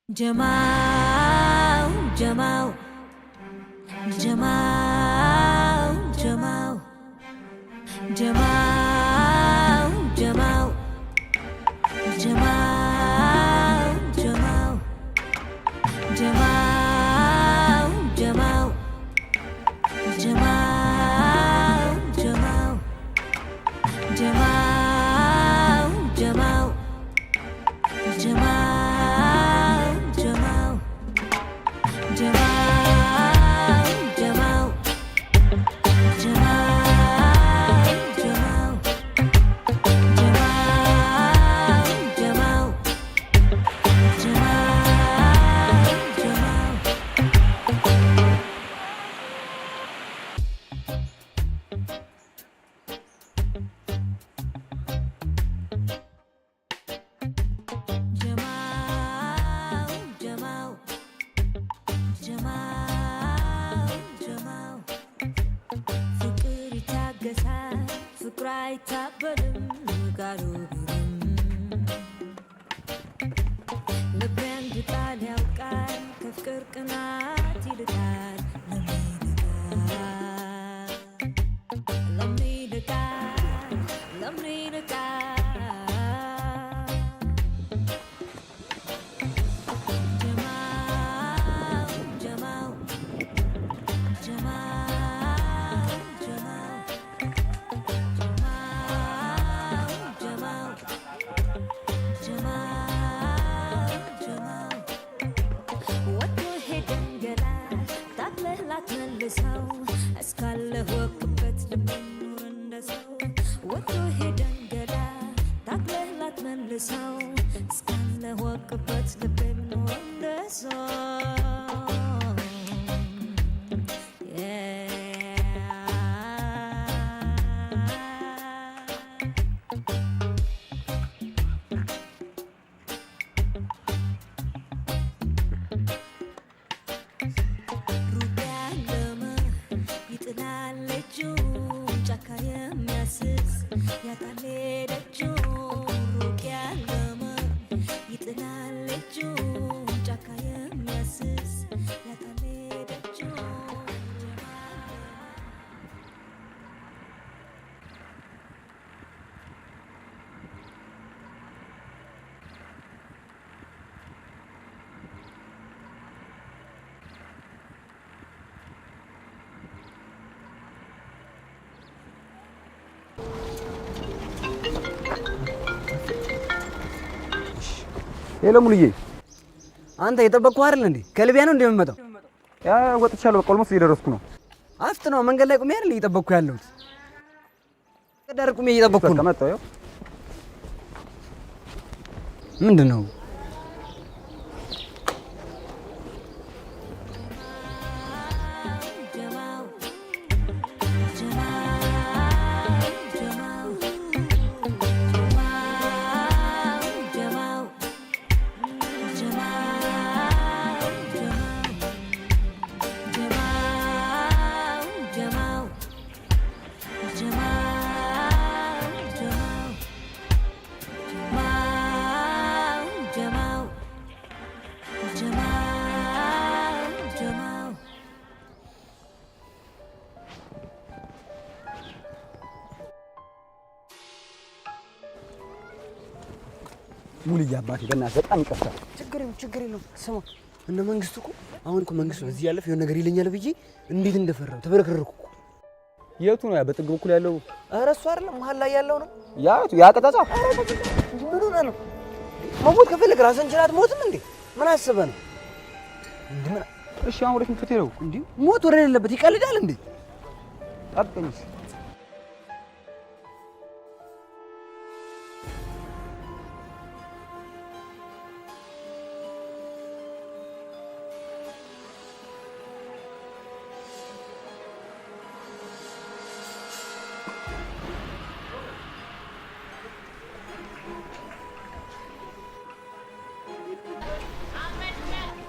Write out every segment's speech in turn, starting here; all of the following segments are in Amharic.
Jamal, Jamal, Jamal, Jamal, Jamal, Jamal, Jamal, Jamal, Jamal, Jamal, Jamal, Jamal, Jamal, Jamal, Jamal. ሄሎ ሙሉዬ፣ አንተ የጠበቅኩህ አይደል እንዴ? ከልቢያ ነው እንደምመጣው? ያ ወጥቻለሁ። በቃ ኦልሞስት እየደረስኩ ነው። አፍጥ ነው መንገድ ላይ ቁሜ አይደል እየጠበቅኩ ያለሁት? ከዳር ቁሜ እየጠበቅኩ ነው። መጣሁ። ያው ምንድን ነው? ሙሉዬ አባቴ በእናትህ በጣም ይቀርታል። ችግር የለውም። ስማ እነ መንግስቱ እኮ አሁን እኮ መንግስቱ እዚህ ያለፈ የሆነ ነገር ይለኛል ብዬ እንዴት እንደፈራው ተበረከረኩ እኮ። የቱ ነው ያ በጥግ በኩል ያለው? ኧረ እሱ አይደለም መሀል ላይ ያለው ነው። ያ ቀጣጫ ምን ሆነህ ነው? መሞት ከፈለግ ራስህን ችላት ሞትም እንዴ? ምን አስበህ ነው? እሺ አሁን ወዴት የምትሄደው? እንዴ ሞት ወደ ሌለበት ይቀልዳል እንዴ? ጠብቀኝስ።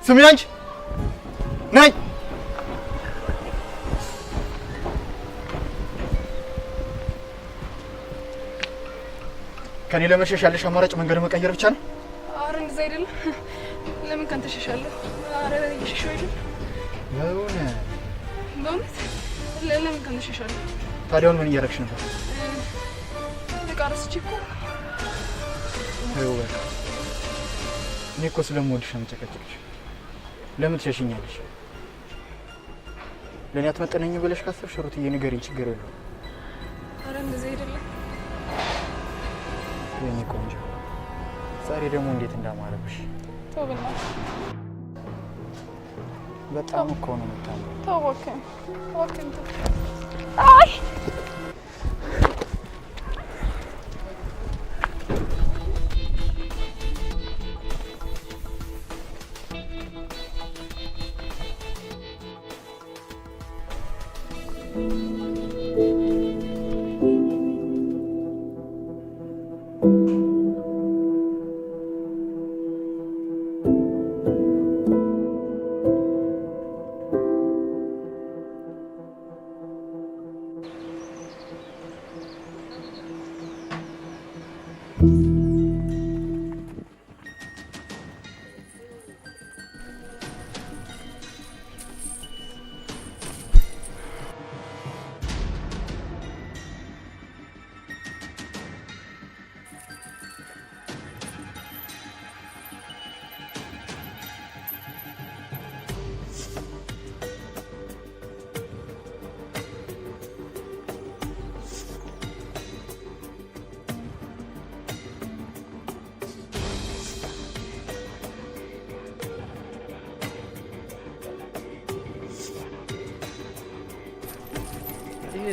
ስሚ አንቺ ነይ። ከኔ ለመሸሽ ያለሽ አማራጭ መንገድ መቀየር ብቻ ነው? አረ እንደዛ አይደለም። ለምን ካንተ ሸሻለሁ? አረ እየሸሸሁ አይደል? በእውነት ለምን ካንተ ሸሻለሁ? ታዲያውን ምን እያደረግሽ ነበር? ለቃረስች እኮ በቃ እኔ እኮ ስለምወድሽ ነው የምጨቀጭቅሽ። ለምን ትሸሽኛለሽ? ለእኔ አትመጠነኝም ብለሽ ካሰብሽ ሩትዬ ንገሪኝ፣ ችግር የለውም። አረ እንደዚህ አይደለም የኔ ቆንጆ። ዛሬ ደግሞ እንዴት እንዳማረብሽ። ተው በእናትህ። በጣም እኮ ነው የምታምረው። ተው እባክህ እባክህ። አይ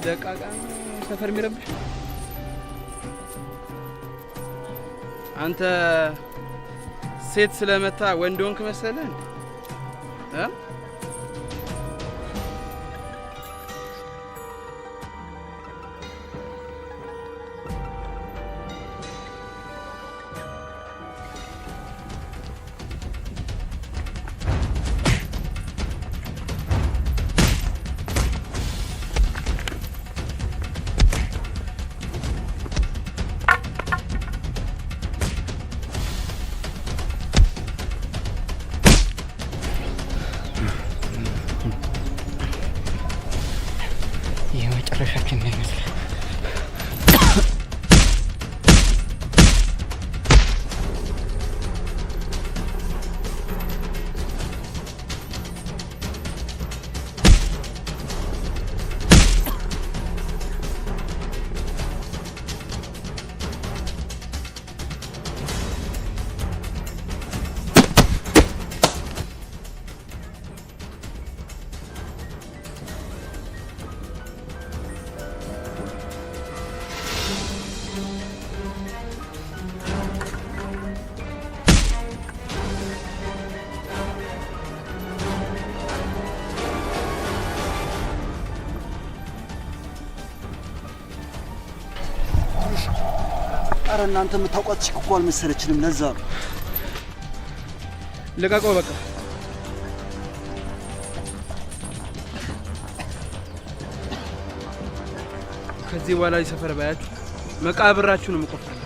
ደቃቃ ሰፈር የሚረብሽ አንተ ሴት ስለመታ ወንድ ሆንክ መሰለህ እ የመጨረሻችን ነው ይመስላል። አረ እናንተ የምታውቋት ቺክ እኮ አልመሰለችንም። ለዛ ነው ልቀቀው በቃ። ከዚህ በኋላ ሰፈር ባያችሁ መቃብራችሁን የምቆፍረው።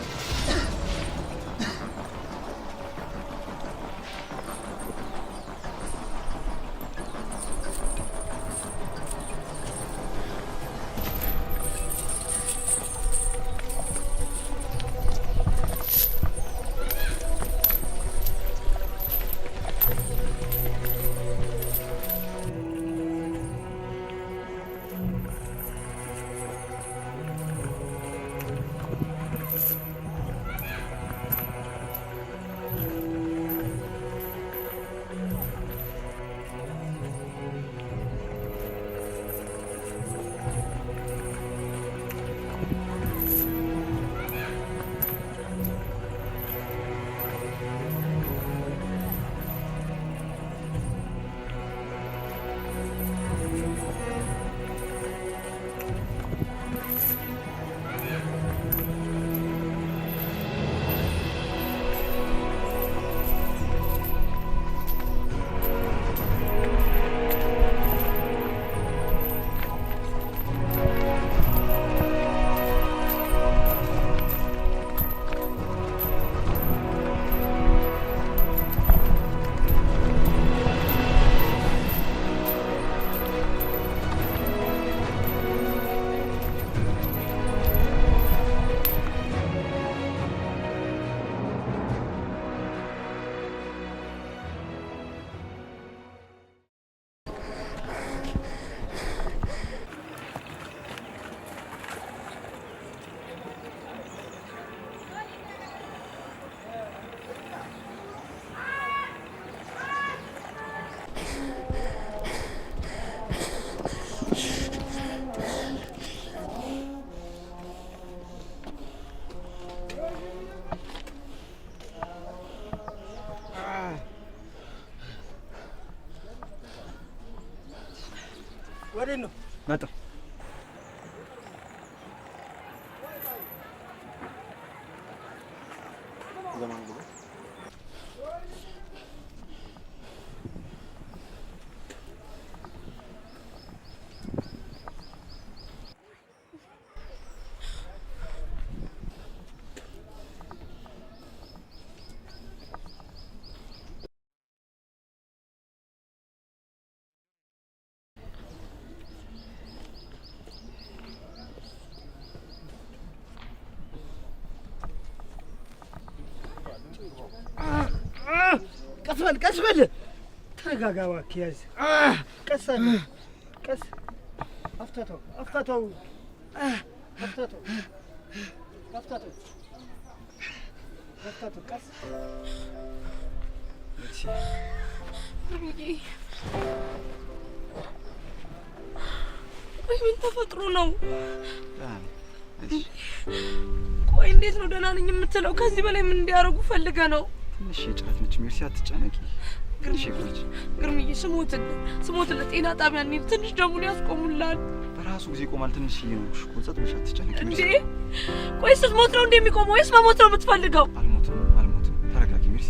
ወዴት ነው? መጣሁ። ቀስ በል ተረጋጋ እባክህ ያዝ ቀስ አለ ቀስ አፍታተው ቀስ ቆይ ምን ተፈጥሮ ነው? ቆይ እንዴት ነው ደህና ነኝ የምትለው? ከዚህ በላይ ምን እንዲያደርጉ ፈልገ ነው? ትንሽ የጭረት ነች ሜርሲ፣ አትጨነቂ። ግርምዬ ስሞትልህ ጤና ጣቢያ እንሂድ፣ ትንሽ ደሙን ያስቆሙላል። በራሱ ጊዜ ይቆማል። ትንሽ ነው እኮ ጸጥ ብለሽ አትጨነቂ እንዴ። ቆይ ስትሞት ነው እንደሚቆመው ወይስ መሞት ነው የምትፈልገው? አልሞትም። ተረጋጊ ሜርሲ።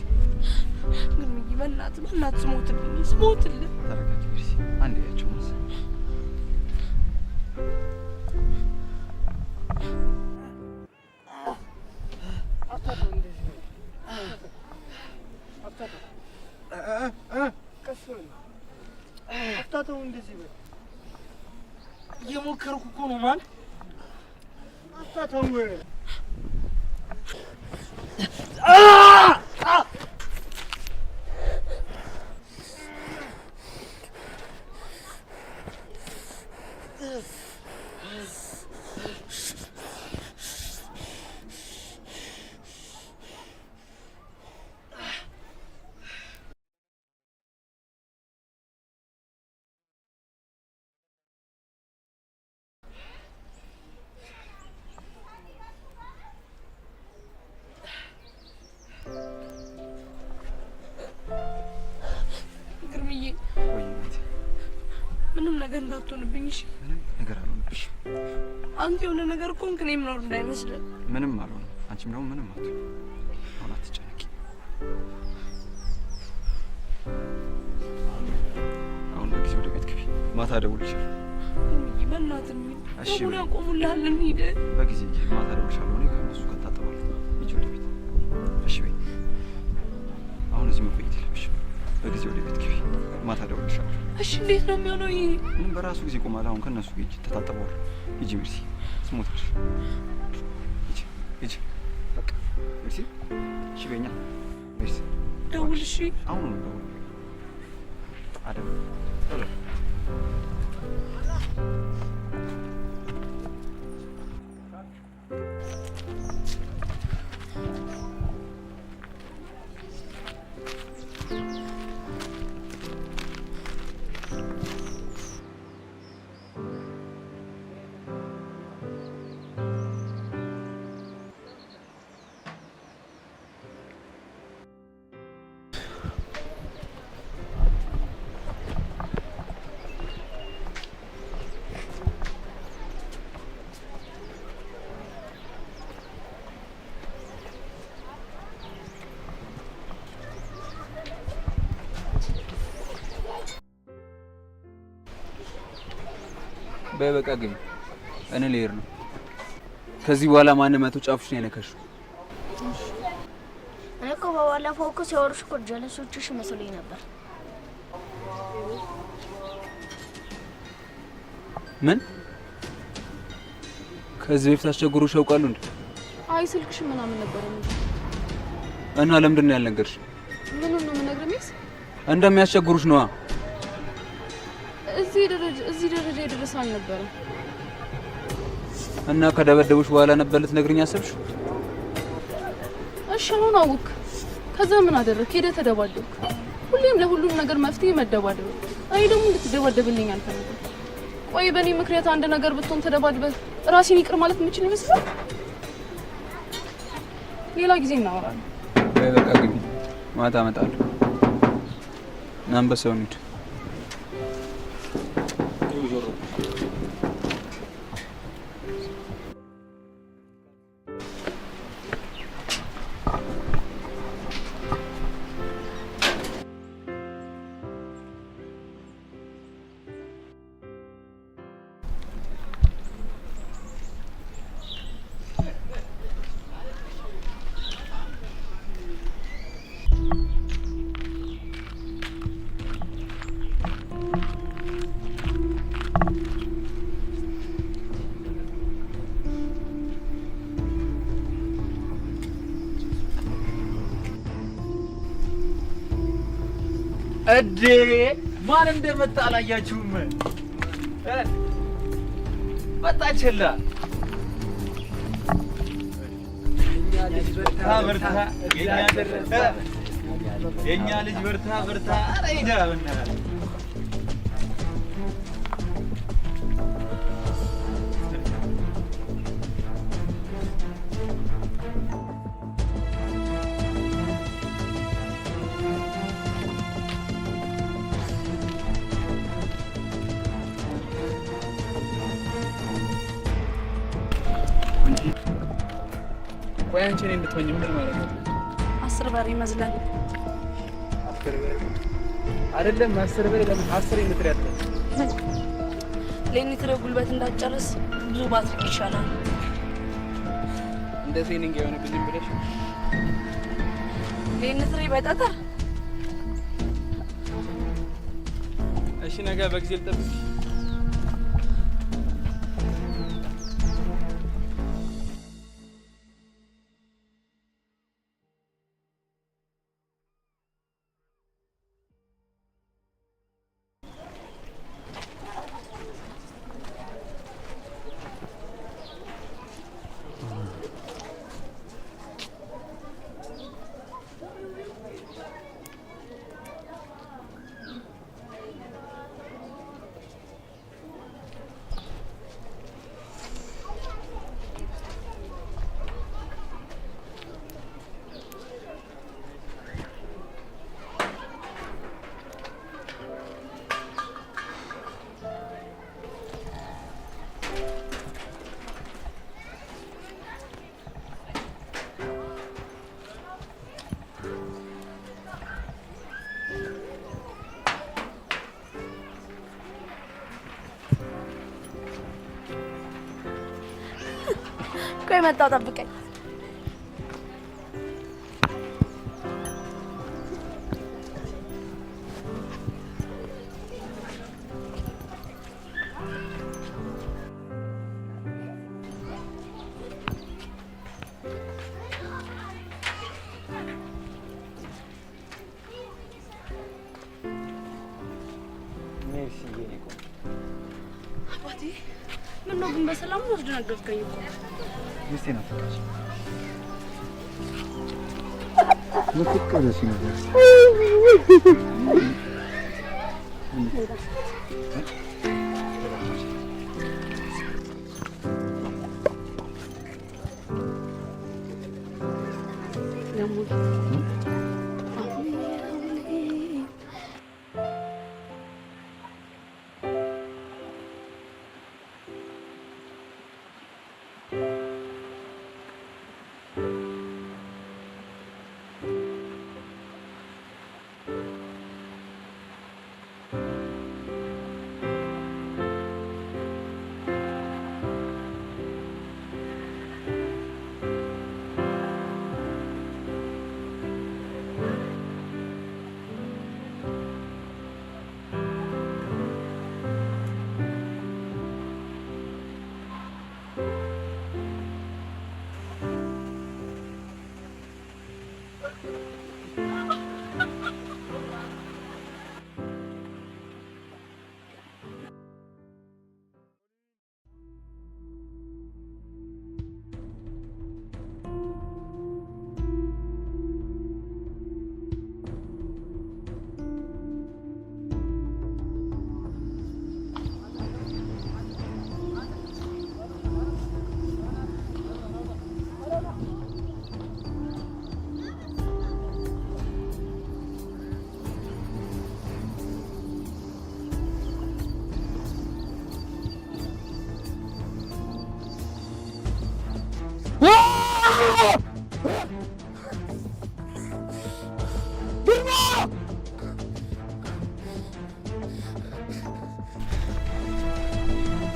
ግርምዬ በእናትህ ስሞትልህ። ተረጋጊ ሜርሲ። አንዴ ያቸው ነው አፍታተው እንደዚህ በል እየሞከርኩ እኮ ነው ማን አፍታተው ምንም ነገር እንዳትሆንብኝ እሺ? ምንም ነገር አልሆንብሽ። አንተ የሆነ ነገር እኮ እኔ የምኖር እንዳይመስልህ። ምንም አልሆንም። አንቺም ደግሞ ምንም አትሆንም። አሁን አትጨነቂ። አሁን በጊዜ ወደ ቤት ግቢ። ማታ እደውልልሻለሁ። በእናትህ እሺ። ሁሉ ያቆሙልሃል። እንሂድ በጊዜ ግቢ። ማታ እደውልልሻለሁ። እኔ ከእነሱ ጋር ታጠባለሁ። ሂጂ ወደ ቤት። እሺ በይ። አሁን እዚህ መቆየት የለብሽም። በጊዜ ወደ ቤት ግቢ። ማታ እደውልልሻለሁ። እሺ እንዴት ነው የሚሆነው ይሄ? ምንም በራሱ ጊዜ ይቆማል። አሁን ከነሱ ሂጂ፣ ተታጠበዋል። ሂጂ ሜርሲ፣ ስሞታሽ። ሂጂ በቃ ሜርሲ። እሺ በኛ ሜርሲ፣ ደውል። እሺ አሁን ነው ደውል። አደም በበቃ ግን እኔ ልሄድ ነው። ከዚህ በኋላ ማንም መቶ ጫፍሽ ነው ያነከሽ። እኔ እኮ በባለፈው እኮ ሲያወሩሽ እኮ ጀለሶችሽ መስሎኝ ነበር። ምን? ከዚህ በፊት አስቸግሮሽ ያውቃሉ እንዴ? አይ ስልክሽ ምናምን ነበር እንዴ? እና ለምንድን ነው ያልነገርሽ? ምኑን ነው የምነግርሽ? እንደሚያስቸግሩሽ ነዋ። እዚህ ደረጃ የደረሰ አልነበረም። እና ከደበደቡሽ በኋላ ነበር ልትነግሪኝ ያሰብሽ? እሺ አሁን አውቅ። ከዛ ምን አደረክ? ሄደህ ተደባደብክ። ሁሌም ለሁሉም ነገር መፍትሄ መደባደብ። አይ ደግሞ እንድትደባደብልኝ አልፈልግም። ቆይ በእኔ ምክንያት አንድ ነገር ብትሆን ተደባድበህ ራሴን ይቅር ማለት የምችል ይመስላል? ሌላ ጊዜ እናወራለን። በቃ ግቢ፣ ማታ እመጣለሁ። አንበሳው እንሂድ። እዴ ማን እንደመጣ አላያችሁም? መጣችላ የኛ ልጅ በርታ ኧረ ሂዳ በእናትህ ቆይ አንቺ እኔ እንድትሆኝ ምን ማለት ነው? 10 በር ይመስላል። 10 በር አይደለም 10 በር ለምን 10 የምትሪያት ለኔትረ ጉልበት እንዳጨርስ ብዙ ባትሪክ ይሻላል። እንደ ትሬኒንግ የሆነብኝ ብለሽ ለኔትረ በጣጣ እሺ ነገ በጊዜ ልጠብቅሽ። ቆይ መጣሁ ጠብቀኝ። አባቴ ምን ነው ግን በሰላም ነው ደነገፍከኝ እኮ። ሚስቴ ናት። ምትቀር ሲነገር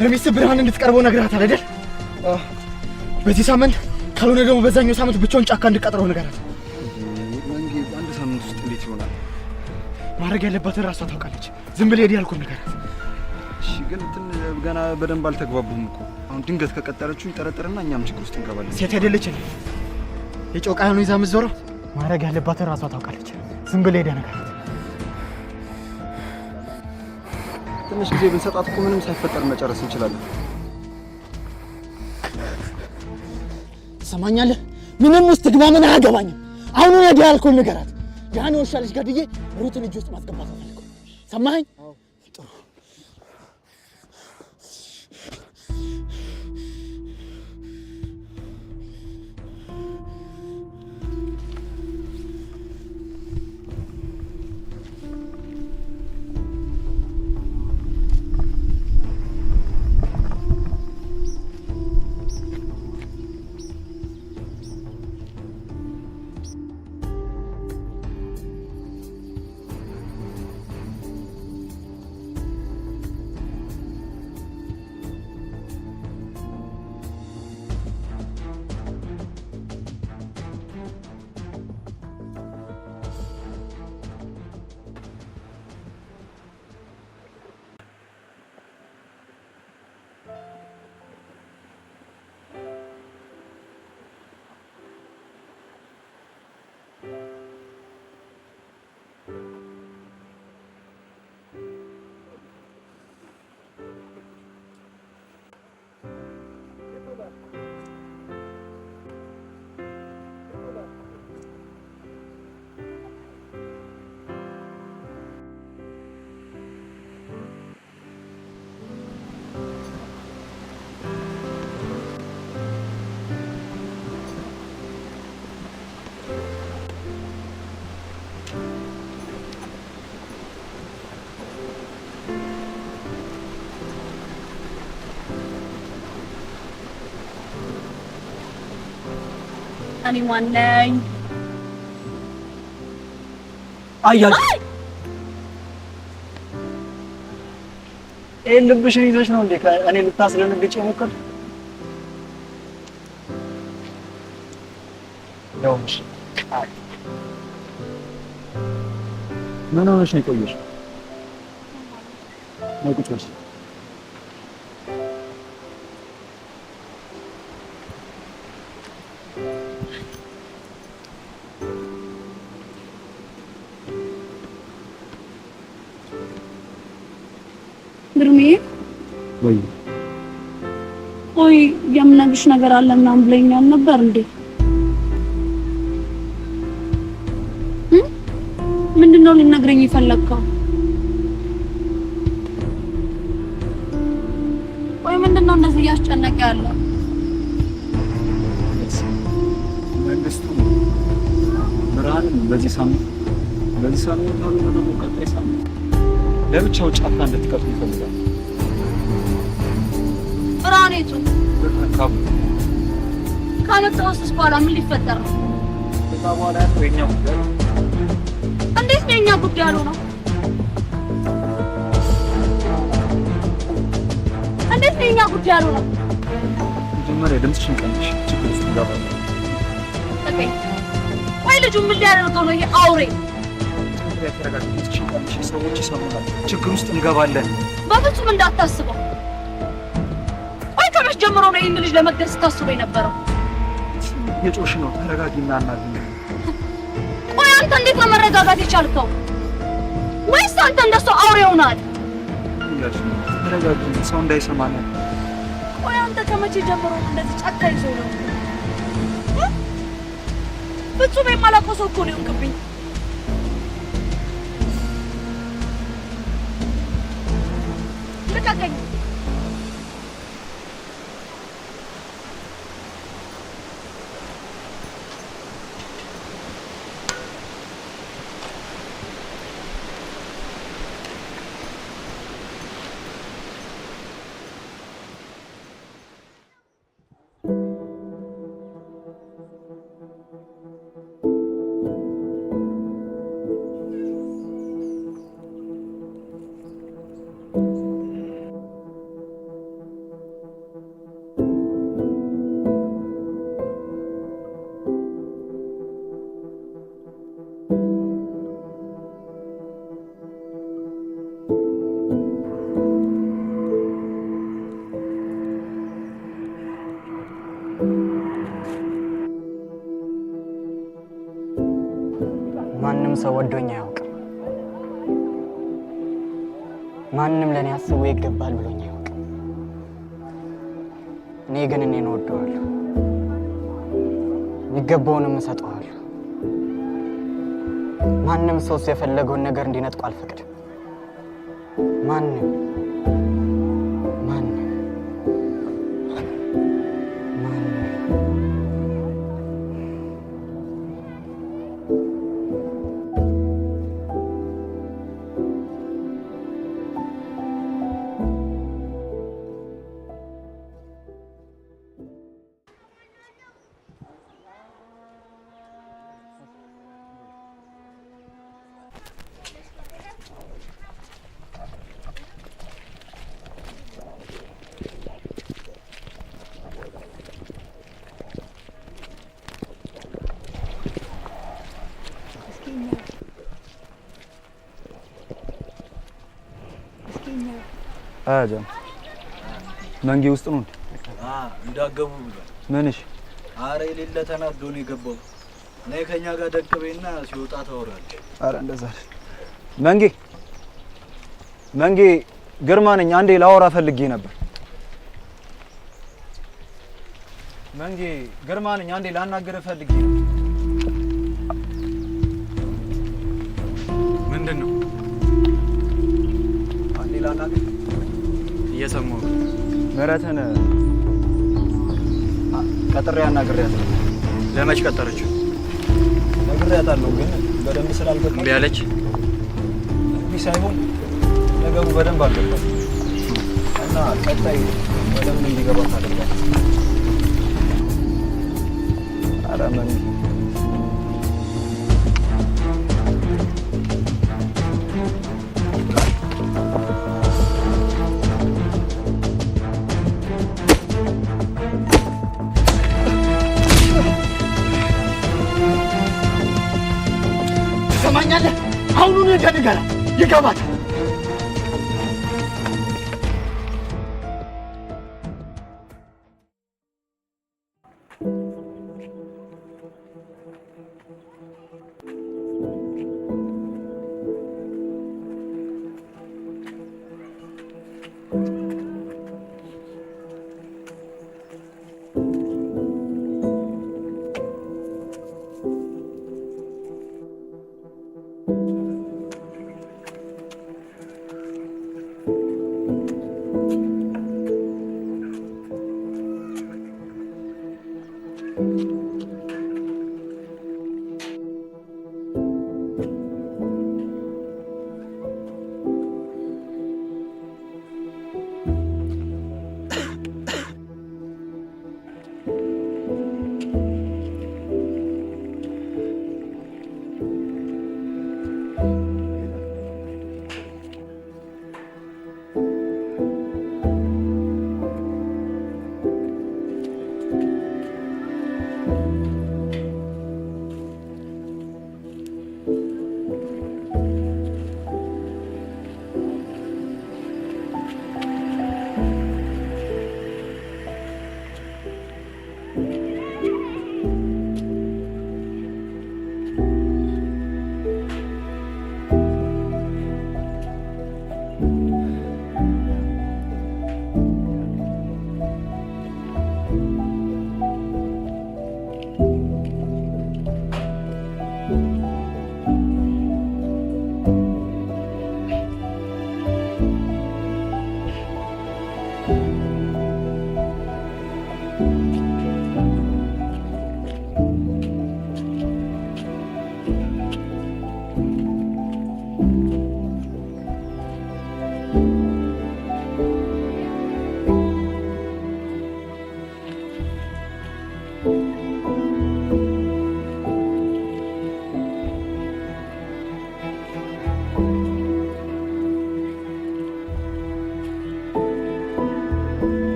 ለሚስት ብርሃን እንድትቀርበው ነግራታል አይደል? በዚህ ሳምንት ካልሆነ ደግሞ በዛኛው ሳምንት ብቻውን ጫካ እንድትቀጥረው ነገራት። መንጌ አንድ ሳምንት ውስጥ እንዴት ይሆናል? ማድረግ ያለባትን ራሷ ታውቃለች። ዝም ብለህ ሄድ ያልኩህ ነገራት። እሺ ግን ገና በደንብ አልተግባቡም እኮ። አሁን ድንገት ከቀጠረችው ይጠረጥርና እኛም ችግር ውስጥ እንገባለን። ሴት አይደለች እንዴ? የጮቃ ያኑ ይዛ የምትዞረው። ማድረግ ያለባትን ራሷ ታውቃለች። ዝም ብለህ ሄድ ነገራት። ትንሽ ጊዜ ብንሰጣት እኮ ምንም ሳይፈጠር መጨረስ እንችላለን። ሰማኛለህ? ምንም ውስጥ ግባ ምን አያገባኝም። አሁን ወዲያ ያልኩህን ንገራት። ያን ውሻ ልጅ ገድዬ ሩትን እጅ ውስጥ ማስገባት አፈልኩ። ሰማኸኝ? ጥሩ እኔ ማነኝ? አያል ልብሽን ይዘሽ ነው እንዴ እኔ ልታስደነግጭ የሞከር? ደውልሽ ምን ሆነሽ ነው የቆየሽ? ነው ቁጭ በል። ግርሜ ወይ ቆይ የምነግርሽ ነገር አለ ምናምን ብለኛል ነበር እንዴ? ምንድነው ልነግረኝ የፈለግከው? ቆይ ምንድነው እንደዚህ እያስጨነቀ ያለው? መንግስቱ ብርሃንን በዚህ ሳምንት አሉ ደግሞ ቀጣይ ሳምንት ለብቻው ጫካ እንድትቀርጽ ይፈልጋል። ብርሃኔቱ ካቡ ካመጣውስ በኋላ ምን ሊፈጠር ነው? ከዛ በኋላ ያለው የኛ ጉዳይ። እንዴት ነው የኛ ጉዳይ ያለው ነው? እንዴት ነው የኛ ጉዳይ ያለው ነው? መጀመሪያ ድምፅሽን ቀንሽ፣ ችግር ውስጥ እንገባለን። ቆይ ልጁ ምን ሊያደርገው ነው? ይሄ አውሬ ተረጋጊ፣ ድምፅሽን ቀንሽ፣ ሰዎች ይሰሙናል፣ ችግር ውስጥ እንገባለን። በፍጹም እንዳታስበው። ቆይ ከመቼ ጀምሮ ነው ይህን ልጅ ለመግደል ስታስበው የነበረው? የጮሽ ነው። ተረጋጊና እናግኝ። ቆይ አንተ እንዴት ነው መረጋጋት የቻልከው? ወይስ አንተ እንደሱ አውሬ ሆናል? ተረጋጊ፣ ሰው እንዳይሰማን። ቆይ አንተ ከመቼ ጀምሮ ነው እንደዚህ ጨካኝ ሰው ነው? ፍጹም የማላውቀው ሰው እኮ ነው የሆንክብኝ። ልቀቀኝ። ማንም ሰው ወዶኝ አያውቅም። ማንንም ለኔ አስቦ ይገባል ብሎኝ ያውቅ። እኔ ግን እኔን እወደዋለሁ፣ የሚገባውንም እሰጠዋለሁ። ማንም ሰው የፈለገውን ነገር እንዲነጥቁ አልፈቅድም። ማንም አጃም መንጌ ውስጥ ነው እንዳገቡ ብሏል። ምንሽ? አረ የሌለ ተናዶ ነው የገባው። ነይ ከኛ ጋር ደቅበይና ሲወጣ ታወራለች። አረ እንደዛ መንጌ ግርማ ነኝ። አንዴ ላወራ ፈልጌ ነበር። መንጌ ግርማ ነኝ። አንዴ ላናገር ፈልጌ ነበር። ምንድነው? አንዴ ላናገር እየሰማሁ ምህረትን ቀጥሬ አናግሬያታለሁ። ለመች ቀጠረችው? ነግሬያታለሁ፣ ግን በደንብ ስላልገባኝ እምቢ አለች። እምቢ ሳይሆን ነገሩ በደንብ አልገባም እና ቀጣይ በደንብ እንዲገባ ታደርጋለህ። ኧረ ምን ትሰማኛለህ? አሁኑን ንገራት፣ ይገባታል።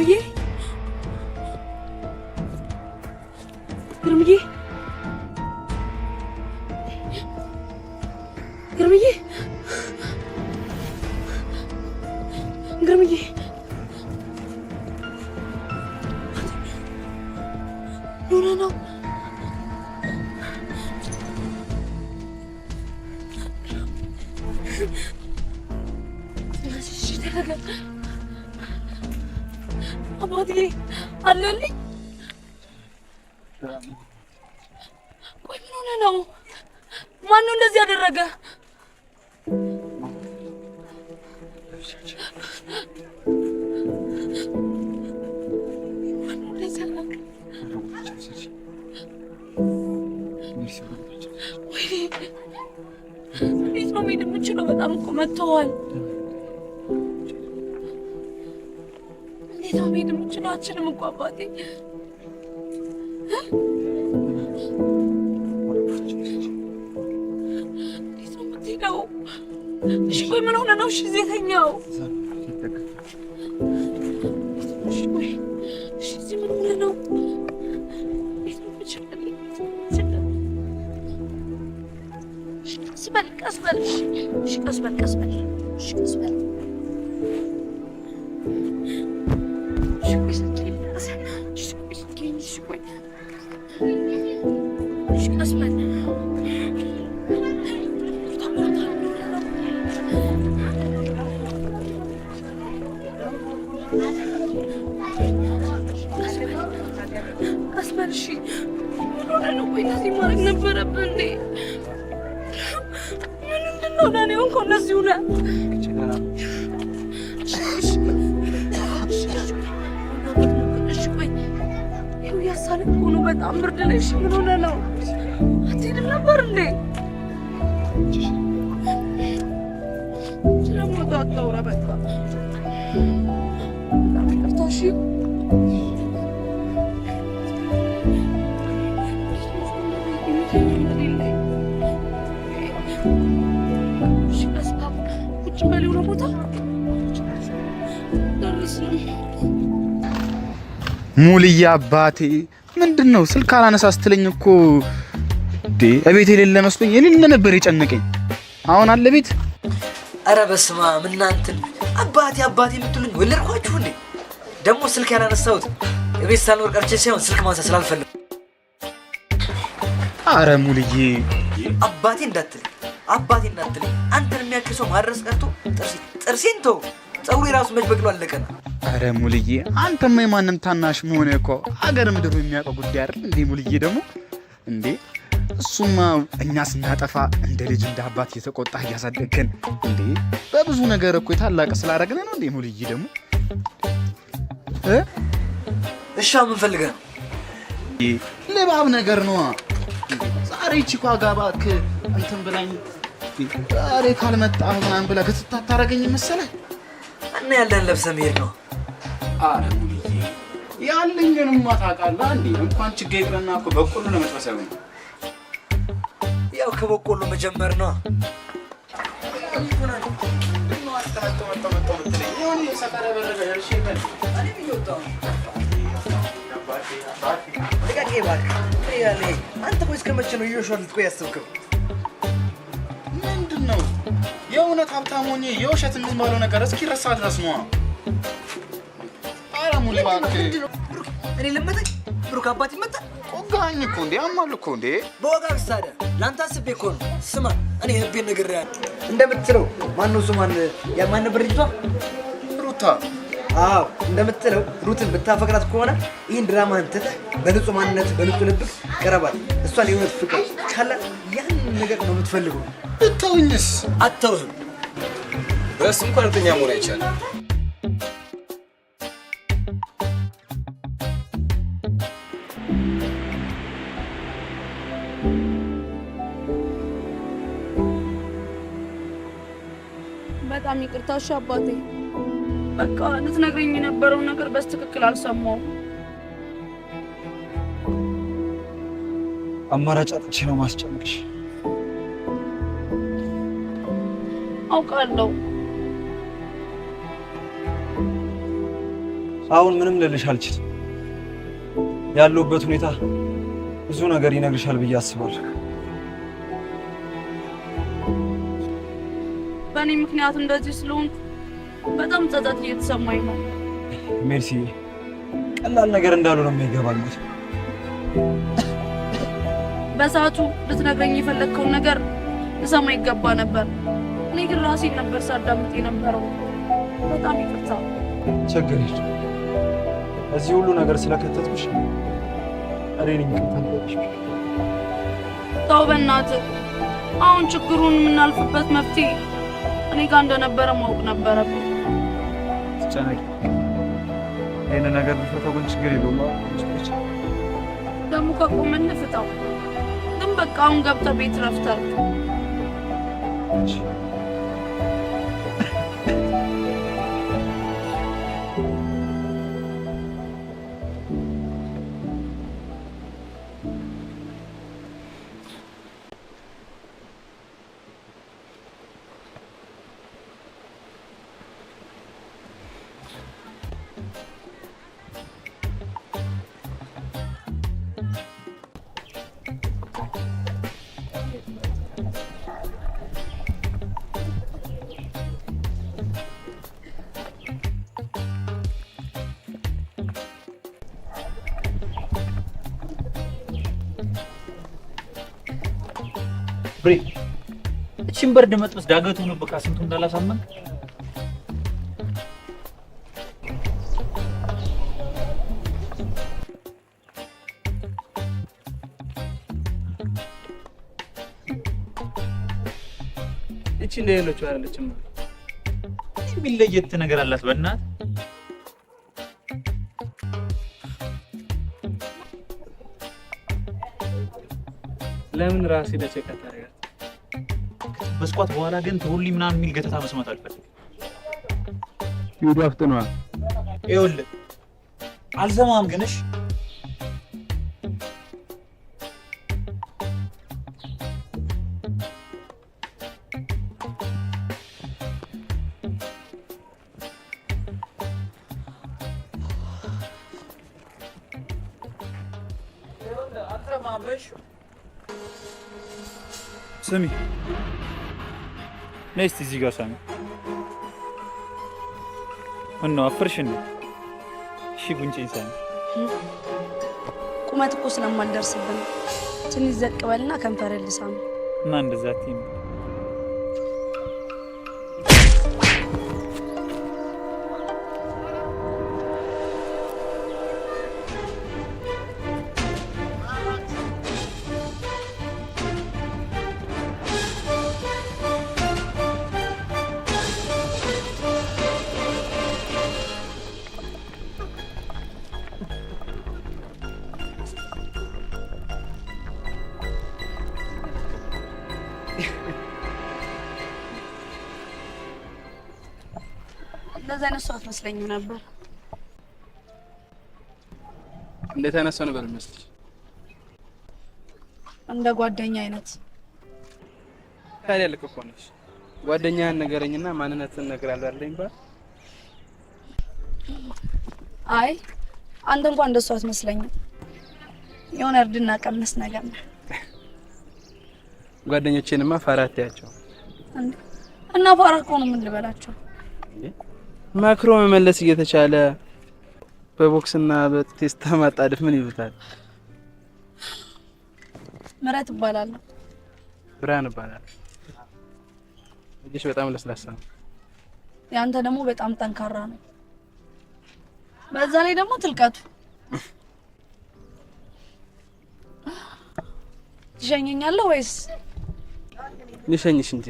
ግርምዬ ግርምዬ ግርምዬ ግርምዬ ኖ አባቴ አለልኝ። ቆይ ምን ሆነ ነው? ማነው እንደዚህ ያደረገ? እንዴት ነው መሄድ የምችለው? በጣም እኮ መጥተዋል። እንዴት ነው መሄድ የምችለው? አልችልም እኮ አባቴ። እንዴት ነው የምትሄደው? እሺ ቆይ ምን ሆነ ነው? እሺ እዚህ ተኛው። እሺ ቆይ እሺ እዚህ ምን ሆነ ነው? ቀስ በል እሺ፣ ቀስ በል እሺ፣ ቀስ በል እሺ። ምን ሆነ ነው? ቆይ እንደዚህ ማድረግ ነበረብህ እንዴ? ለኔ እንኳ እንደዚህ ሆነ። እሺ ቆይ ይኸው ያሳልክ እኮ ነው። በጣም ብርድ ነው። እሺ ምን ሆነ ነው? አትሄድም ነበር እንዴ? ስለሞታ አታውራ በቃ። በጣም ይቅርታ። እሺ ሙልያ አባቴ ምንድነው ስልክ አላነሳ ስትለኝ እኮ እቤት የሌለ መስሎኝ የሌለ ነበር የጨነቀኝ። አሁን አለ ቤት። አረ በስመ አብ እናንተ አባቴ የምትሉኝ ወለድኳችሁ እንዴ? ደግሞ ስልክ ያላነሳሁት እቤት ሳልኖር ቀርቼ ሳይሆን ስልክ ማንሳት ስላልፈለኩ። አረ ሙልዬ አባቴ እንዳትለኝ አንተን የሚያክል ሰው ማድረስ ቀርቶ ጥርሴን ተው ፀጉሬ ራሱ መች በቅሎ አለቀና። አረ ሙልዬ አንተማ የማንም ታናሽ መሆን እኮ አገር ምድሩ የሚያውቀው ጉዳይ አይደል እንዴ? ሙልዬ ደግሞ እንዴ እሱማ እኛ ስናጠፋ እንደ ልጅ እንደ አባት እየተቆጣ እያሳደገን እንዴ በብዙ ነገር እኮ የታላቀ ስላደረግን ነው እንዴ? ሙልዬ ደግሞ እሺ ምን ፈልገህ ነው? ለባብ ነገር ነው። ዛሬ ቺኳ ጋባክ እንትን ብላኝ ዛሬ ካልመጣህ ማን ብላ ክትታት ታረገኝ መሰለህ? እና ያለን ለብሰህ መሄድ ነው። አረ ሙልዬ ያለኝንማ ታውቃለህ እንዴ? እንኳን ችግር ይቅርና እኮ በቆሎ ነው መጥበሰው። ያው ከበቆሎ መጀመር ነው። አንተ ቆይ እስከ መቼ ነው እየሾህ ልትቆይ ያሰብከው? ምንድን ነው የእውነት ሀብታም ሆኜ የውሸት የሚባለው ነገር እስኪረሳ ድረስ ነው። አረ ሙሌ እባክህ እኔ ለመጠኝ ብሩክ አባት ይመጣል። ወጋኝ እኮ እንዴ አማል እኮ እንዴ በወጋህ ታዲያ ለአንተ አስቤ እኮ ነው። ስማ እኔ ህቤን ነግሬሃለሁ እንደምትለው ማነው ስሟን ያማን ነበር ልጅቷ ሩታ። አዎ እንደምትለው ሩትን ብታፈቅራት ከሆነ ይህን ድራማህን ትተህ በንጹህ ማንነት በንጹህ ልብህ ቀረባት። እሷን የእውነት ፍቅር ካላት ያን ነገር ነው የምትፈልገው። ብተውኝስ? አተውህም። በስ እንኳን እርግጠኛ መሆን አይቻልም። በጣም ይቅርታ እሺ አባቴ። በቃ ልትነግረኝ የነበረው ነገር በትክክል አልሰማሁም። አማራጭ አጥቼ ነው ማስጨነቅሽ። አውቃለሁ። አሁን ምንም ልልሽ አልችልም። ያለሁበት ሁኔታ ብዙ ነገር ይነግርሻል ብዬ አስባለሁ። በእኔ ምክንያት እንደዚህ ስለሆንኩ በጣም ጸጸት እየተሰማኝ ነው። ሜርሲ፣ ቀላል ነገር እንዳልሆነ የሚገባኝ በሰዓቱ ልትነግረኝ የፈለግከውን ነገር ልሰማ ይገባ ነበር። እኔ ግን ራሴን ነበር ሳዳምጥ የነበረው። በጣም ይቅርታ። ችግር የለም። እዚህ ሁሉ ነገር ስለከተትኩሽ እኔ ነኝ ይቅርታ ልበልሽ። ተው በእናትህ። አሁን ችግሩን የምናልፍበት መፍትሄ እኔ ጋር እንደነበረ ማወቅ ነበረብኝ። ትጨነቂ። ይህን ነገር ብፈታው ግን ችግር የለውም። ደግሞ ከቆመን ፍታው። ግን በቃ አሁን ገብተህ ቤት ረፍት አድርግ። ብሬ እቺን በርድ መጥበስ ዳገቱን በቃ ስንቱ እንዳላሳመን እቺ እንደሌሎቹ አይደለችም። የሚለየት ነገር አላት በእናት ለምን ራሴ ለቸከታ ያለ በስኳት በኋላ ግን ተውሊ ምናምን የሚል ገተታ መስማት አልፈልግም። ይወዱ አፍጥኗ ይኸውልህ አልሰማም ግንሽ ስሚ ነስቲ እዚህ ጋር ሳሚ ምነው አፍርሽኝ? እሺ ጉንጭኝ ሳሚ። ቁመት እኮ ስለማልደርስብን ትንሽ ዘቅ በልና ከንፈር ልሳም እና እንደዛ አትይም። እንደዛ አይነት ሰው አትመስለኝም ነበር። እንዴት አይነት ሰው ነበር መስልሽ? እንደ ጓደኛ አይነት። ታዲያ ልክ እኮ ነሽ። ጓደኛህን ነገረኝና ማንነትን እነግርሃለሁ አይደል ባል? አይ አንተ እንኳን እንደሱ አትመስለኝም። የሆነ እርድና ቀመስ ነገር ነው። ጓደኞቼንማ ፋራት ያቸው እና ፋራ እኮ ነው ምን ልበላቸው? ማክሮ መመለስ እየተቻለ በቦክስና በቴስታ ማጣደፍ ምን ይሉታል? ምረት ይባላል። ብርሃን ይባላል። እጅሽ በጣም ለስላሳ ነው። ያንተ ደግሞ በጣም ጠንካራ ነው። በዛ ላይ ደግሞ ትልቀቱ። ትሸኘኛለህ ወይስ? ልሸኝሽ እንጂ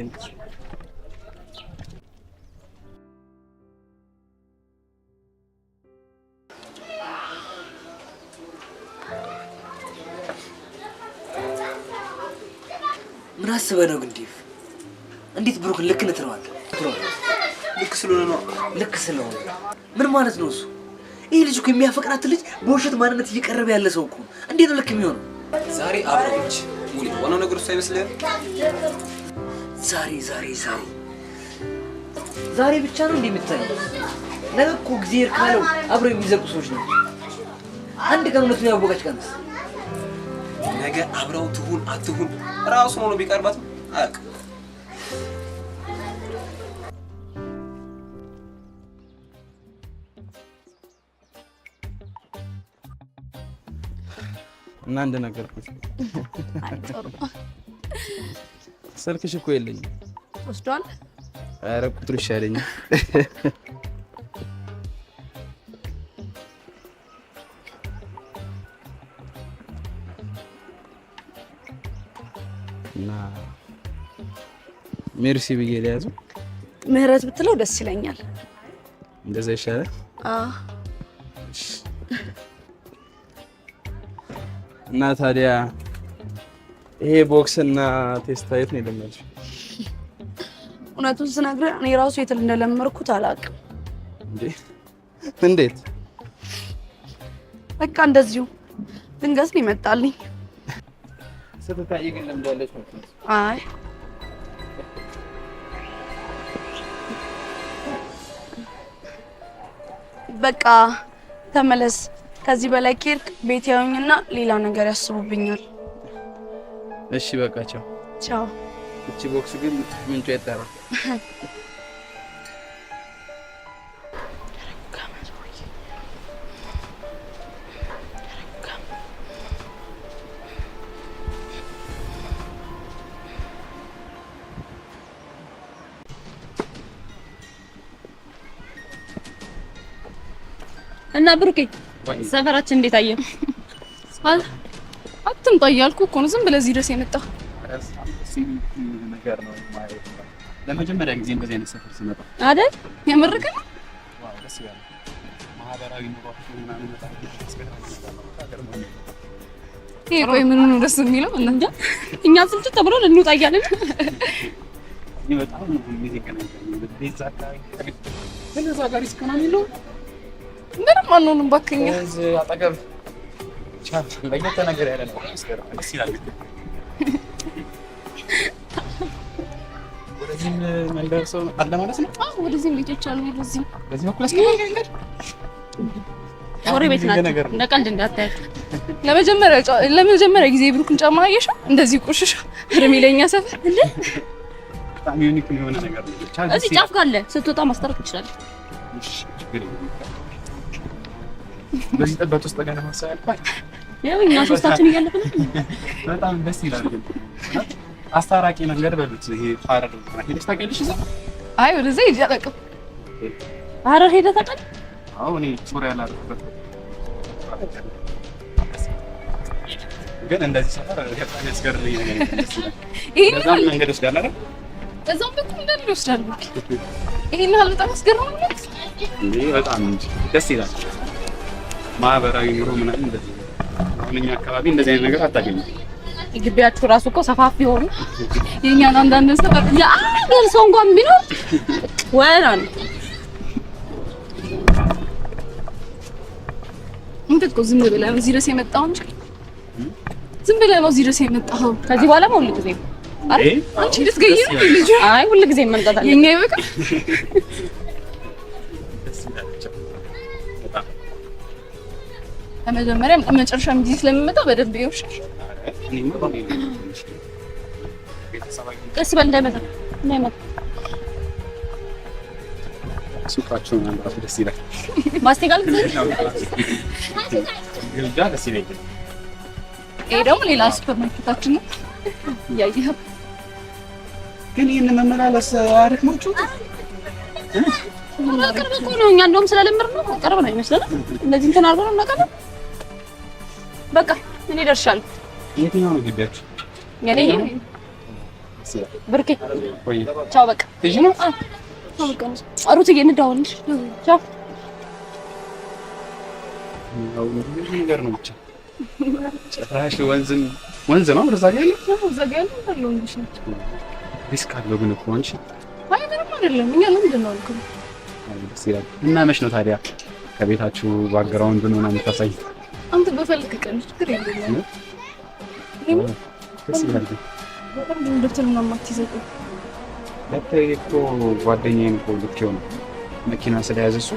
ምን አስበህ ነው ግን ዲፍ? እንዴት ብሩክ ልክ ነህ ትለዋለህ? ልክ ስለሆነ ነው። ልክ ስለሆነ ምን ማለት ነው እሱ? ይሄ ልጅ እኮ የሚያፈቅራት ልጅ በውሸት ማንነት እየቀረበ ያለ ሰው እኮ እንዴት ነው ልክ የሚሆነው? ዛሬ አብረውች ሙሉ ዋናው ነገር እሱ አይመስልህም? ዛሬ ብቻ ነው እንደምታየው? ነገ እኮ እግዚአብሔር ካለው አብረው የሚዘልቁ ሰዎች ነው። አንድ ቀን እውነቱን ያወቀች ቀንስ ነገ አብረው ትሁን አትሁን ራሱ ሆኖ ቢቀርባት አያውቅም። እና እንደነገርኩሽ ስልክሽ እኮ የለኝም። ወስዷል? ኧረ ቁጥሩ ይሻለኛል። እና ሜርሲ ብዬ ለያዙ ምህረት ብትለው ደስ ይለኛል። እንደዛ ይሻላል? እና ታዲያ ይሄ ቦክስ እና ቴስታ የት ነው የለመድሽው? እውነቱን ስነግርህ እኔ ራሱ የት እንደለመድኩት አላውቅም። እንዴት? በቃ እንደዚሁ ድንገት ነው ይመጣልኝ። ስትታይ ግን ለምዳለች ማለት ነው? አይ በቃ ተመለስ። ከዚህ በላይ ኬርክ ቤት ያዩኝና ሌላ ነገር ያስቡብኛል። እሺ በቃ ቻው ቻው። እቺ ቦክስ ግን ምንጩ አይጠራም። እና ብሩኬ ሰፈራችን እንዴት አየህ? አትምጣ እያልኩህ እኮ ነው። ዝም ብለህ እዚህ ድረስ የመጣህ ነገር ነው ማለት ነው። ለመጀመሪያ ጊዜ እንደዚህ አይነት ሰፈር ስመጣ አይደል? የምርክ ነው? ዋው ደስ ይላል። ማህበራዊ ኑሯችሁ ምናምን በጣም ይሄ ቆይ ምን ነው ደስ የሚለው? እንዴ እኛ ስንት ተብሎ ልንወጣ እያልን በጣም ነው የሚገናኘው። በዛ አካባቢ ስለዛ ጋር ይስከናል ነው ምንም አንሆንም ባክኛ እዚህ አጠገብ ቻት ለየት ነገር ያለ ነው። ደስ ይላል። ወደዚህ መንደር ሰው አለ ማለት ነው? አዎ ወደዚህ ቤቶች አሉ። ወደዚህ በዚህ በኩል አስከማኝ መንገድ ወሬ ቤት ናቸው። እንደ ቀልድ እንዳታያቸው። ለመጀመሪያ ጊዜ ብሩክን ጫማ አየሽው? እንደዚህ ቆሽሽ እርሜለኛ ሰፈር እንዴ! በጣም ዩኒክ የሆነ ነገር ነው። እዚህ ጫፍ ካለ ስትወጣ ማስተረፍ ትችላለህ። በዚህ ጠበት ውስጥ ገና ማሳያ አልፋ ያው እኛ ሶስታችን እያለፍን በጣም ደስ ይላል። ግን አስታራቂ መንገድ በሉት። ይሄ ሐረር ሄደሽ ታውቂያለሽ? እዛ አይ ወደዚህ ሂጅ አላውቅም። ሐረር ሄደህ ታውቃለህ? አዎ እኔ ሱሪ ያላረኩበት ግን እንደዚህ ሰፈር በጣም ያስገርመኝ ነገር ይመስላል። በዛም መንገድ ወስዳል አይደል? በዛም በኩል እንደዚህ ይወስዳል። ይሄን ያህል በጣም ያስገርመኝ እንዴ! በጣም እንጂ ደስ ይላል። ማህበራዊ ኑሮ ምናምን እንደዚህ አሁን እኛ አካባቢ እንደዚህ አይነት ነገር አታገኝም። ግቢያችሁ ራሱ እኮ ሰፋፊ ሆነ። የኛን አንዳንድ ሰፈር የአገር ሰው እንኳን ቢኖር ወራ ነው። እንዴት እኮ ዝም ብለህ ነው እዚህ ድረስ የመጣው እንጂ ዝም ብለህ ነው እዚህ ድረስ የመጣው። ከዚህ በኋላ ሁሉ ጊዜ አይደል? አንቺ ልትገይኝ ነው ልጅ? አይ ሁሉ ጊዜ መምጣት አለ። የኛ ይበቃ ለመጀመሪያም መጨረሻም ጊዜ ስለምመጣው በደንብ ይወሽሽ። ቀስ በል እንዳይመጣ ሱቃቸው ምናምን ደስ ይላል። ማስቲካል ግልጋ ደስ ይላል። ይሄ ደግሞ ሌላ ሱፐር ማርኬታችን ነው። ያየህ ግን ይሄን መመላለስ አሪፍ ነው። ቅርብ እኮ ነው። እኛ እንደውም ስለለመድን ነው ቅርብ ነው ይመስላል። እንደዚህ እንትን አድርጎ ነው እናቀርብ። በቃ እኔ ደርሻለሁ። የትኛው ነው ግቢያችሁ? የኔ ብርኬ ቻው። በቃ እሺ ነው ሩትዬ እንደውልሽ ቻው። ያው ነገር ነው ብቻ ጭራሽ ወንዝ ነው ወደዛ ጋር ያለው እዛ ጋር ያለው ወንዝ ነው። ሪስክ አለው ግን እኮ አንቺ አይ ምንም አይደለም። እኛ ለምንድን ነው አልኩኝ። ደስ ይላል። እና መች ነው ታዲያ ከቤታችሁ ባክግራውንድ ነው የምታሳይ? አንተ በፈልክ ቀን ችግር የለም። ደስ ይላል። በጣም እንደተል ነው ማትይዘው ለተይ እኮ ጓደኛዬን እኮ ልኬው ነው መኪና ስለያዘ እሱ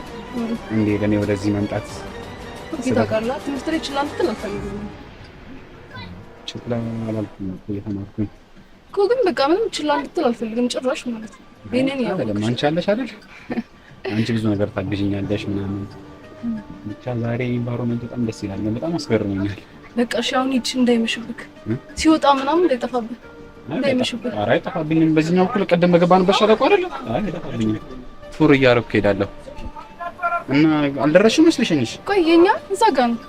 እንዴ ለኔ ወደዚህ መምጣት ታውቃላ ትምህርት ላይ ችላ እንድትል አልፈልግም። ችላ አላልኩም እየተማርኩኝ እኮ ግን በቃ ምንም ችላ እንድትል አልፈልግም ጭራሽ ማለት ነው። የኔን ያው አንቺ አለሽ አይደል? አንቺ ብዙ ነገር ታግዥኛለሽ ምናምን። ብቻ ዛሬ ኢንቫይሮመንት በጣም ደስ ይላል። በጣም አስገርሞኛል። በቃ እሺ አሁን ይቺ እንዳይመሽብክ ሲወጣ ምናምን እንዳይጠፋብህ እንዳይመሽብህ። ኧረ አይጠፋብኝም። በዚህኛው በኩል ቀደም በገባንበት ሸለቆ አይደል? አይ አይጠፋብኝም። ቱር እያደረኩ እሄዳለሁ እና አልደረስሽም መስለሽኝሽ? ቆይ የኛ እዛ ጋር ነው።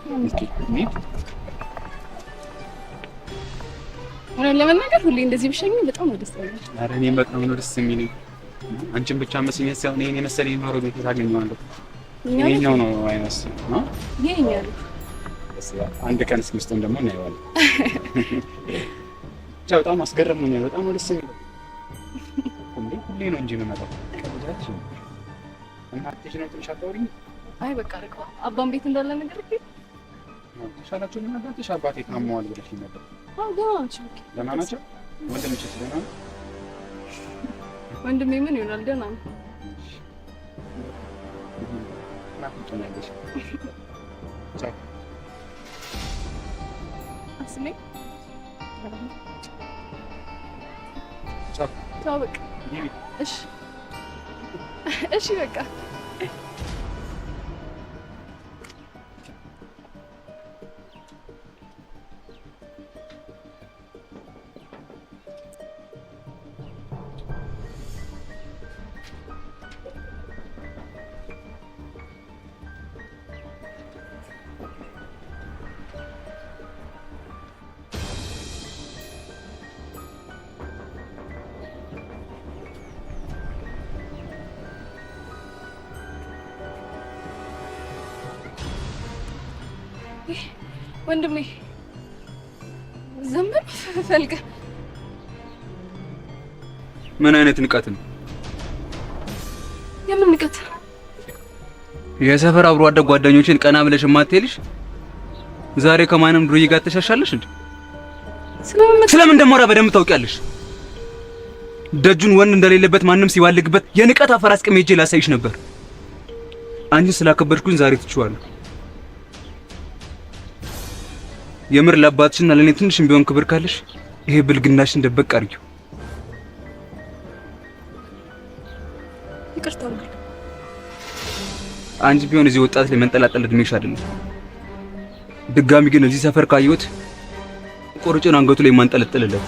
እውነት ለመናገር ሁሌ እንደዚህ ብሸኝ በጣም ነው ደስ የሚለኝ። ኧረ እኔም በጣም ነው ደስ የሚለኝ። አንቺን ብቻ መስሎኝ ሳይሆን ይሄን የመሰለ ኢንቫይሮመንት ታገኘዋለሁ። ይሄኛው ነው አይመስልም ነው? ይሄኛው ነው። አንድ ቀን እስኪ ውስጥም ደግሞ እናየዋለን። ብቻ በጣም አስገረመኛል። በጣም ነው ደስ የሚለኝ። ሁሌ ነው እንጂ የምመጣው ቀዳች እና አትሽ ነው ትንሽ አታወሪኝ? አይ በቃ ረካ አባም ቤት እንዳለ ነገር እኮ ተሻላችሁ ምን ነበር? አባቴ ታሟል ብለሽ ነበር። አዎ ደህና ናቸው። ደህና ናቸው። ወንድምሽስ ደህና ነው? ወንድሜ ምን ይሆናል? ደህና ነው። ናፍቆኛለሽ። ቻው አስሜ ቻው ቻው በቃ እሺ እሺ በቃ ወንድሜ ዘንበል ፈልገ ምን አይነት ንቀት ነው? የምን ንቀት? የሰፈር አብሮ አደግ ጓደኞችን ቀና ብለሽ ማትሄልሽ ዛሬ ከማንም ዱርዬ ጋር ተሻሻለሽ እንዴ? ስለምን ደሞራ በደንብ ታውቂያለሽ። ደጁን ወንድ እንደሌለበት ማንም ሲባልግበት የንቀት አፈር አስቀም ሄጄ ላሳይሽ ነበር። አንቺ ስላከበርኩኝ ዛሬ ትችዋለሁ። የምር ለአባትሽና ለኔ ትንሽም ቢሆን ክብር ካለሽ ይሄ ብልግናሽን ደበቅ አድርጊው። ይቅርታ አድርግ። አንቺ ቢሆን እዚህ ወጣት ላይ መንጠላጠል እድሜሽ አይደለም። ድጋሚ ግን እዚህ ሰፈር ካየሁት ቆርጬን አንገቱ ላይ ማንጠለጥልለት።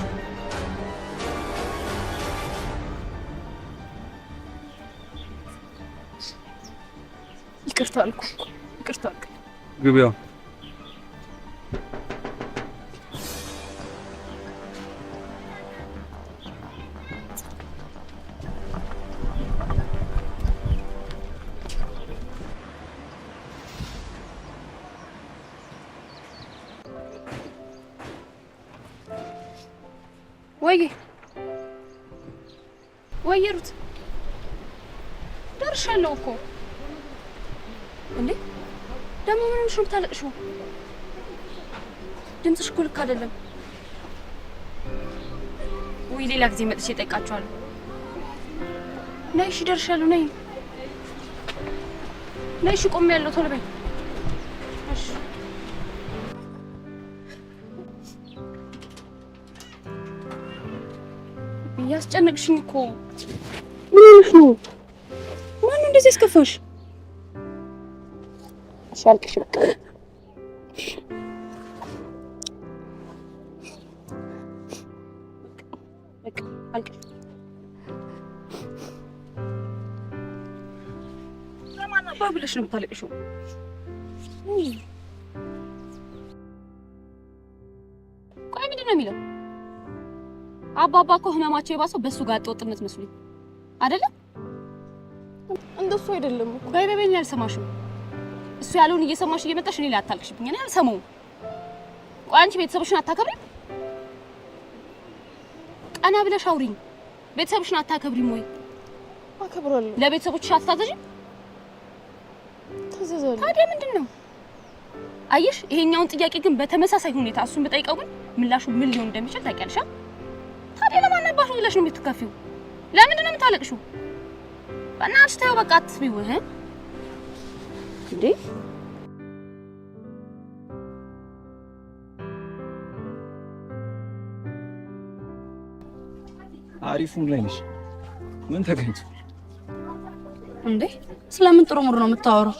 ይቅርታ አልኩ። ይቅርታ አልኩ። ግቢያው ወይ ሩት ደርሻለሁ እኮ እንዴ ደግሞ ምን ሆነሽ ነው የምታለቅሽው? ድምፅሽ እኮ ልክ አይደለም። ወይ ሌላ ጊዜ መጥቼ እጠይቃቸዋለሁ። ነይ እሺ ደርሻለሁ። ነይ ነይ እሺ ቆሜያለሁ። ቶሎ በይ እሺ። ያስጨነቅሽኝ እኮ ምን ሆነሽ ነው? ማን እንደዚህ ያስከፋሽ? ሻልክሽ በቃ በቃ አልቅሽ። ለማን አባ ብለሽ ነው የምታለቅሽው? ቆይ ምንድን ነው የሚለው? አባባ እኮ ህመማቸው የባሰው በሱ ጋር ወጥነት መስሎኝ አይደለም። እንደሱ አይደለም እኮ። በይ በይ አልሰማሽም። እሱ ያለውን እየሰማሽ እየመጣሽ እኔ ላይ አታልቅሽብኝ። እኔ አልሰማውም። ቆይ አንቺ ቤተሰብሽን አታከብሪም? ቀና ብለሽ አውሪኝ። ቤተሰብሽን አታከብሪም ወይ? አከብራለሁ። ለቤተሰቦችሽ አትታዘዥም? ታዘዛለሁ። ታዲያ ምንድን ነው? አየሽ፣ ይሄኛውን ጥያቄ ግን በተመሳሳይ ሁኔታ እሱን ብጠይቀው ግን ምላሹ ምን ሊሆን እንደሚችል ታውቂያለሽ? ታዲያ ለማን አባሽ ብለሽ ነው የምትከፊው? ለምንድን ነው የምታለቅሽው? በእናትሽ ተይው በቃ አትስቢው። እንዴ አሪፉን ላይ ነሽ። ምን ተገኝቶ እንዴ? ስለምን ጥሩ ሙድ ነው የምታወራው?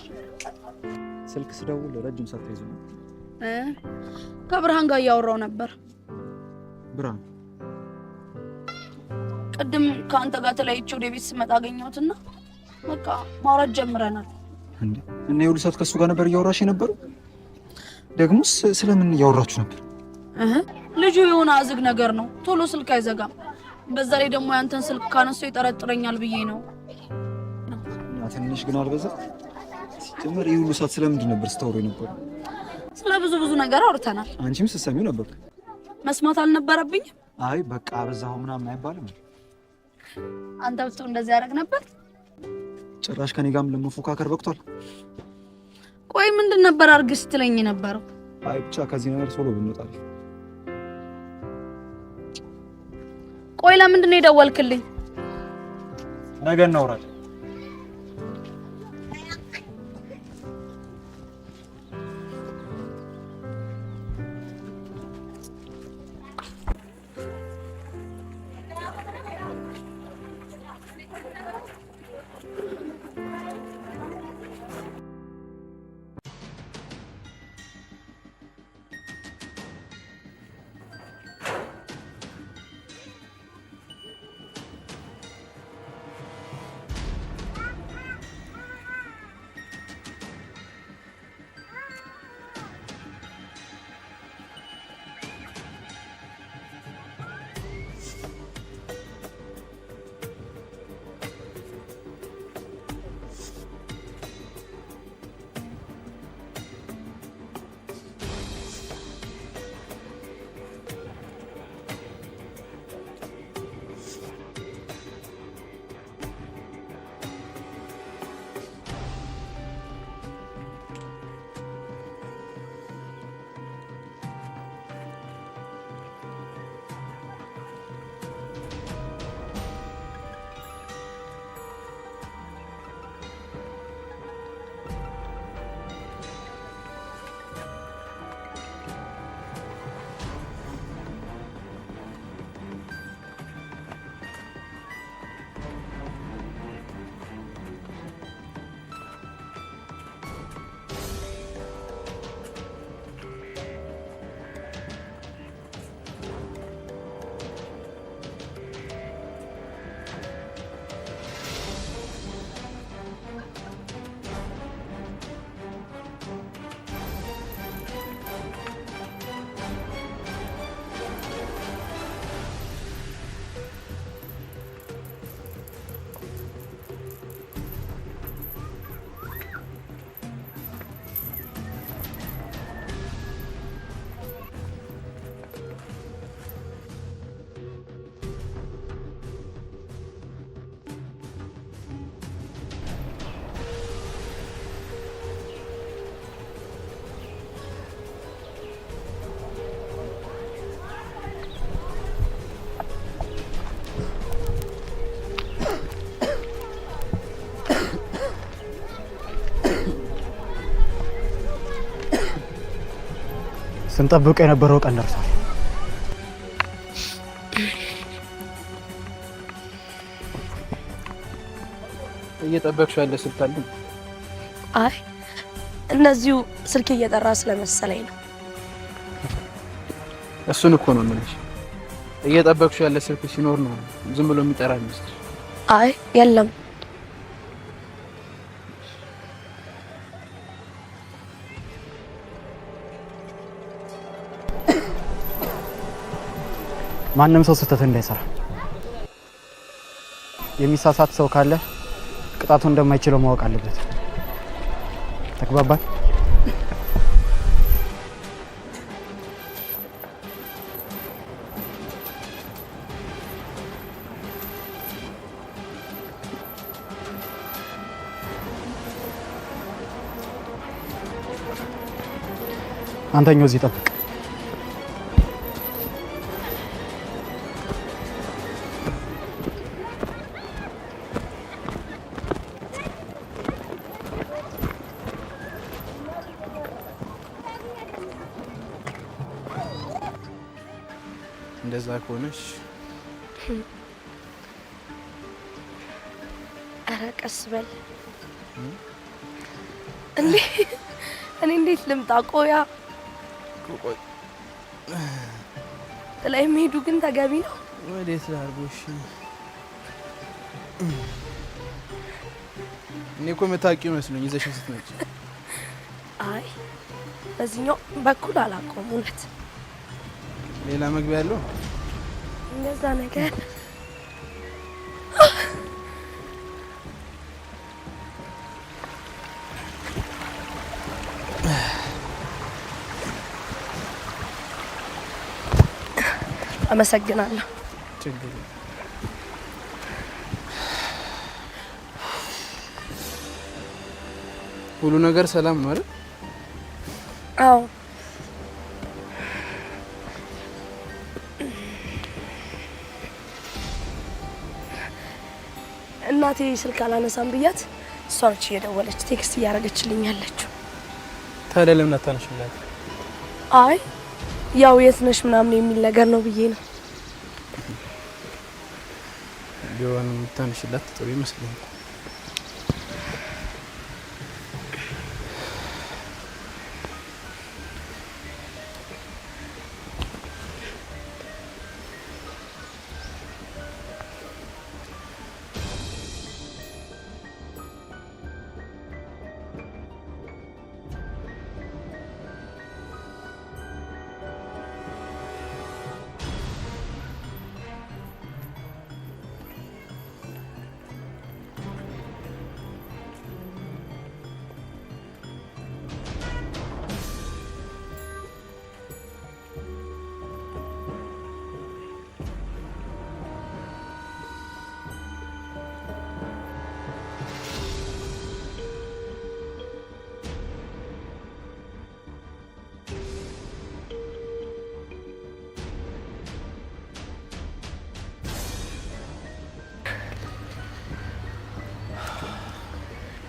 ስልክ ስደውል ረጅም ሰዓት ተይዞ ነው። ከብርሃን ጋር እያወራው ነበር። ብርሃን ቅድም ከአንተ ጋር ተለያይቼ ወደ ቤት ስመጣ አገኘሁትና በቃ ማውራት ጀምረናል። እንዴ እና የሁሉ ሰዓት ከሱ ጋር ነበር እያወራሽ የነበረው? ደግሞስ ስለምን እያወራችሁ ነበር? ልጁ የሆነ አዝግ ነገር ነው፣ ቶሎ ስልክ አይዘጋም። በዛ ላይ ደግሞ ያንተን ስልክ ካነሱ ይጠረጥረኛል ብዬ ነው። እና ትንሽ ግን አልበዛ? ሲጀመር የሁሉ ሰዓት ስለምንድን ነበር ስታወሩ የነበረው? ስለ ብዙ ነገር አውርተናል። አንቺም ስትሰሚው ነበር። መስማት አልነበረብኝም? አይ በቃ በዛው ምናምን አይባልም። አንተ ብትሆን እንደዚህ ያደርግ ነበር? ጭራሽ ከኔ ጋርም ለመፎካከር በቅቷል። ቆይ ምንድን ነበር አድርግ ስትለኝ የነበረው? አይ ብቻ ከዚህ ነገር ቶሎ ብንወጣል። ቆይ ለምንድን ነው የደወልክልኝ? ነገ እናወራለን። ስንጠብቀው የነበረው ቀን ደርሷል። እየጠበቅሽው ያለ ስልክ አለ? አይ እነዚሁ ስልክ እየጠራ ስለመሰለኝ ነው። እሱን እኮ ነው የምልሽ። እየጠበቅሽው ያለ ስልክ ሲኖር ነው ዝም ብሎ የሚጠራ ይመስል? አይ የለም። ማንም ሰው ስህተት እንዳይሰራ፣ የሚሳሳት ሰው ካለ ቅጣቱ እንደማይችለው ማወቅ አለበት። ተግባባን? አንተኛው እዚህ ጠብቅ። እንደዛ ከሆነሽ ኧረ ቀስ በል እንዴ! እኔ እንዴት ልምጣ? ቆያ ቆይ ላይ መሄዱ ግን ተገቢ ነው። ወዴት ላድርጎሽ? እኔ እኮ የምታውቂው መስሎኝ ይዘሽኝ ስትመጪ። አይ በዚህኛው በኩል አላውቀውም። እውነት ሌላ መግቢያ ያለው እንደዛ ነገር አመሰግናለሁ። ችግር ሁሉ ነገር ሰላም ነው አይደል? አዎ እናቴ ስልክ አላነሳም ብያት እሷ ነች እየደወለች ቴክስት እያደረገችልኝ ያለችው። ታዲያ ለምን አታነሽላት? አይ ያው የት ነሽ ምናምን የሚል ነገር ነው ብዬ ነው። ቢሆን ታነሽላት ጥሩ ይመስለኛል።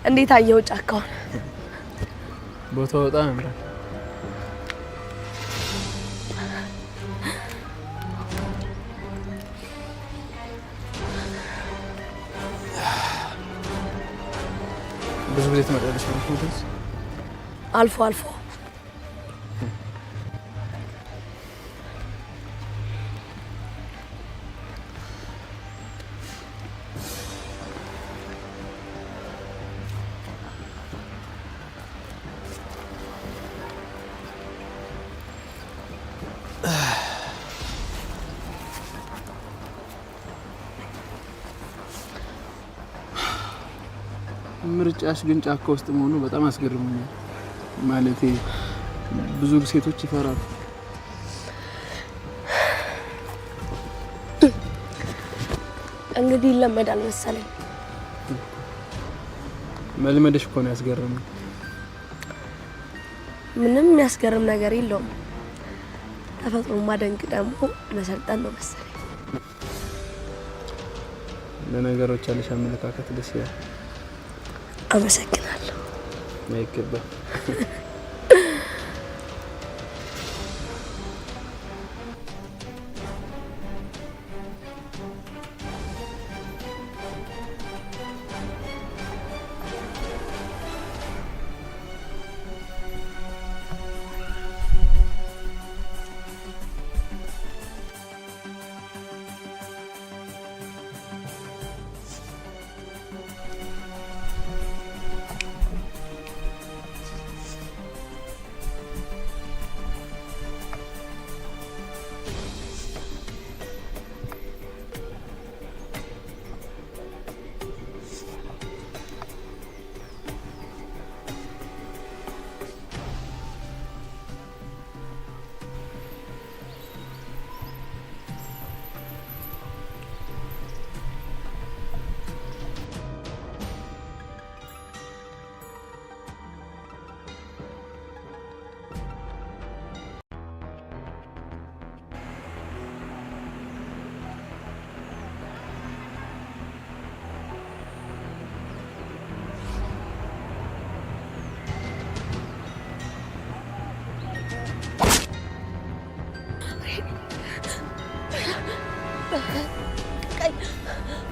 እንዴት አየው ጫካውን? ቦታው በጣም ያምራል። ብዙ ጊዜ ትመጣለች ማለት ነው? አልፎ አልፎ። ምርጫሽ ግን ጫካ ውስጥ መሆኑ በጣም አስገርሞኛል። ማለቴ ብዙ ሴቶች ይፈራሉ። እንግዲህ ይለመዳል መሰለኝ። መልመድሽ እኮ ነው ያስገረመኝ። ምንም የሚያስገርም ነገር የለውም። ተፈጥሮ ማደንቅ ደግሞ መሰልጠን ነው መሰለኝ። ለነገሮች ያለሽ አመለካከት ደስ ይላል። አመሰግናለሁ። ማይከባ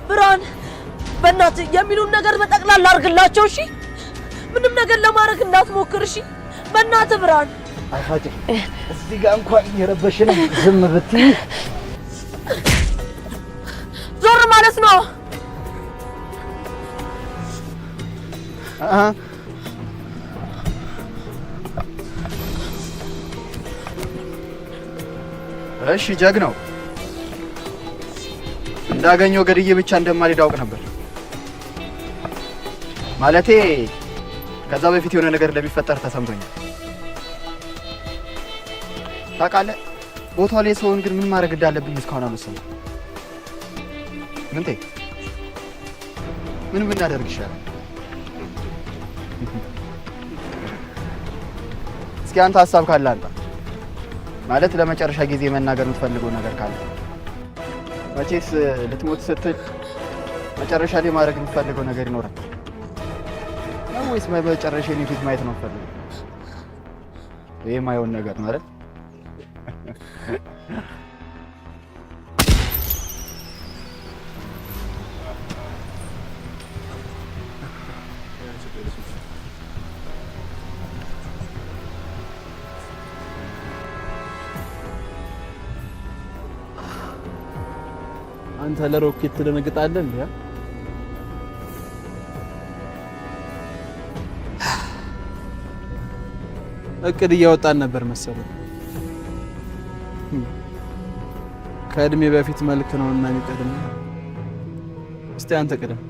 ብርሃን በእናትህ የሚሉን ነገር በጠቅላላ አድርግላቸው እሺ። ምንም ነገር ለማድረግ እንዳትሞክር እሺ። በእናትህ ብርሃን አፋጭ እዚህ ጋር እንኳን እየረበሽን ዝም ብትይ ዞር ማለት ነው። እሺ ጀግናው እንዳገኘው ገድዬ ብቻ እንደማልሄድ አውቅ ነበር። ማለቴ ከዛ በፊት የሆነ ነገር እንደሚፈጠር ተሰምቶኛል። ታውቃለህ ቦታው ላይ ሰውን ግን ምን ማድረግ እንዳለብኝ እስካሁን አልወሰንኩም። ምንቴ ምን ብናደርግ ይሻላል? እስኪ አንተ ሀሳብ ካለ አንተ ማለት ለመጨረሻ ጊዜ መናገር የምትፈልገው ነገር ካለ መቼስ ልትሞት ስትል መጨረሻ ላይ ማድረግ የምትፈልገው ነገር ይኖራል ነው ወይስ መጨረሻ ላይ ፊት ማየት ነው የምትፈልገው? ይሄ ማይሆን ነገር ማለት አንተ ለሮኬት ትደነግጣለህ እንዴ? እቅድ እያወጣን ነበር መሰለኝ። ከእድሜ በፊት መልክ ነውና የሚቀድም። እስቲ አንተ ቅደም።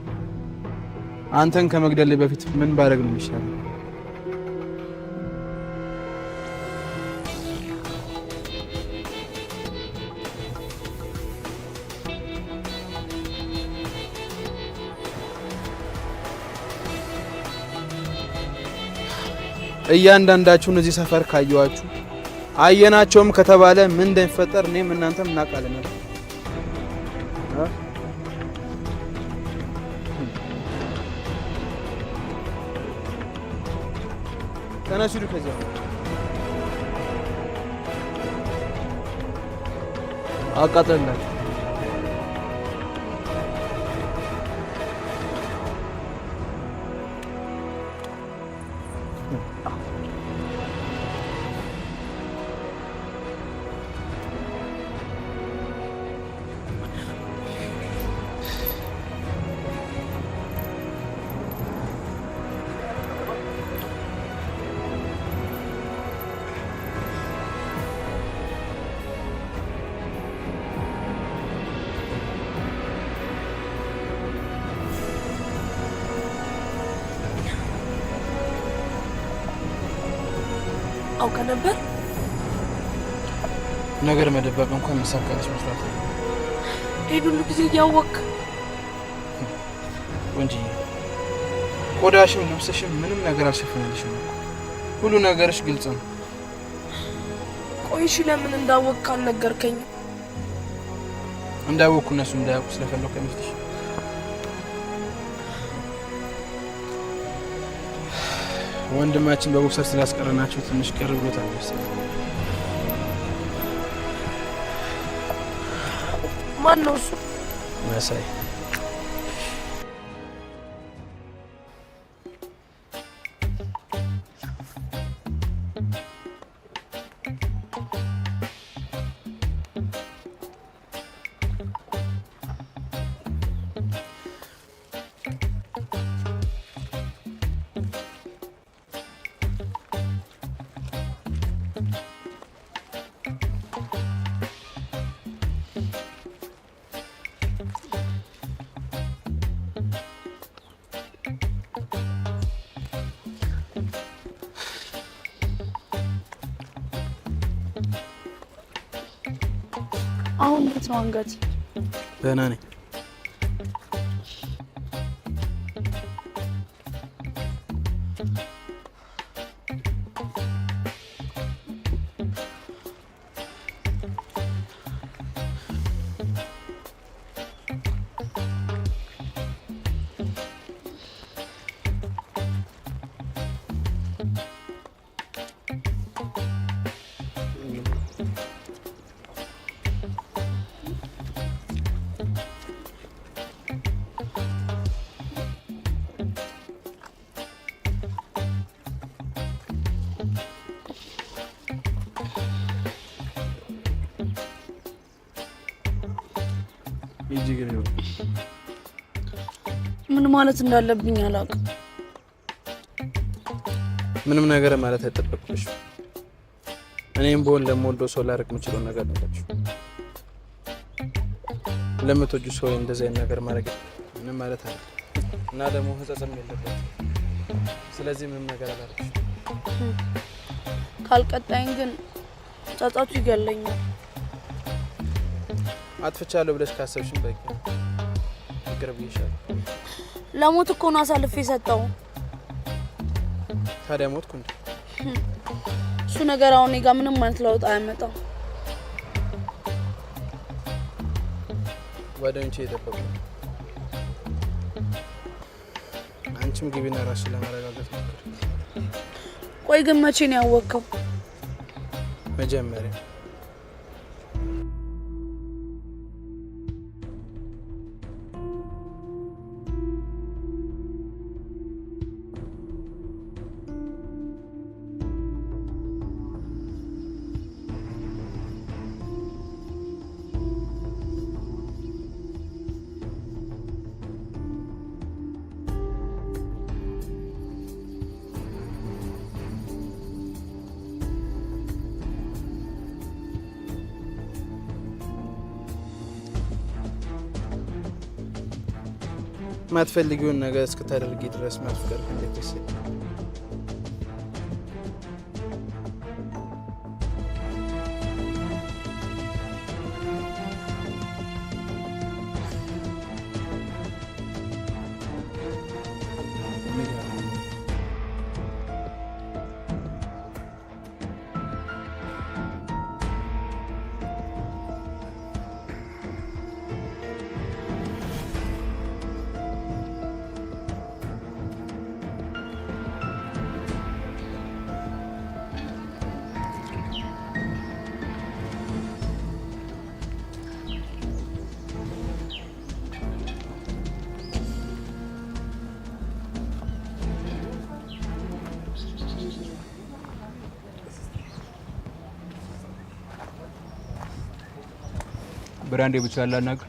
አንተን ከመግደል በፊት ምን ባደርግ ነው የሚሻለው? እያንዳንዳችሁን እዚህ ሰፈር ካየዋችሁ አየናቸውም ከተባለ ምን እንደሚፈጠር እኔም እናንተም እናውቃለን አይደል? ተነሱ ሂዱ ከዚያ አቃጥለናችሁ። አውቀ ነበር ነገር መደበቅ እንኳን መሳካለች መስራት ነው። ይሄን ሁሉ ጊዜ እያወቅ ወንጂ ቆዳሽም ልብስሽም ምንም ነገር አልሸፈነልሽም። ሁሉ ነገርሽ ግልጽ ነው። ቆይሽ ለምን እንዳወቅ ካልነገርከኝ? እንዳወቅኩ እነሱ እንዳያውቁ ስለፈለኩ አይመስልሽ? ወንድማችን በቦክሰር ስላስቀረናቸው ትንሽ ቅር ብሎታል መሰለኝ። ማን ነው እሱ? መሳይ። አሁን እንዴት ነው አንገት? ደህና ነኝ። ሂጂ ግን ምን ማለት እንዳለብኝ አላውቅም። ምንም ነገር ማለት አይጠበቅብሽም። እኔም በሆን ለምወደው ሰው ላደርግ የምችለው ነገር ነው። ለምትወጂው ሰው እንደዚህ አይነት ነገር ማድረግ ምንም ማለት አይደለም እና ደግሞ ህጸጽም የለበትም። ስለዚህ ምንም ነገር አላደርግም። ካልቀጣይን ግን ጸጸቱ ይገለኛል። አጥፍቻለሁ ብለሽ ካሰብሽም በቂ ነው። ይቅር ብዬሻለሁ። ለሞት እኮ ነው አሳልፌ ሰጠው። ታዲያ ሞትኩ እንዴ? እሱ ነገር አሁን እኔ ጋር ምንም ማለት ለውጥ አያመጣም። ጓደኞቼ እየጠበቁ ነው። አንቺም ግቢና ራስሽን ለማረጋጋት ሞክሪ። ቆይ ግን መቼ ነው ያወቅከው? መጀመሪያ ማትፈልጊውን ነገር እስክታደርጊ ድረስ ማፍቀር እንዴት ደስ ይላል። ብራንዴ ብቻ ያላናግር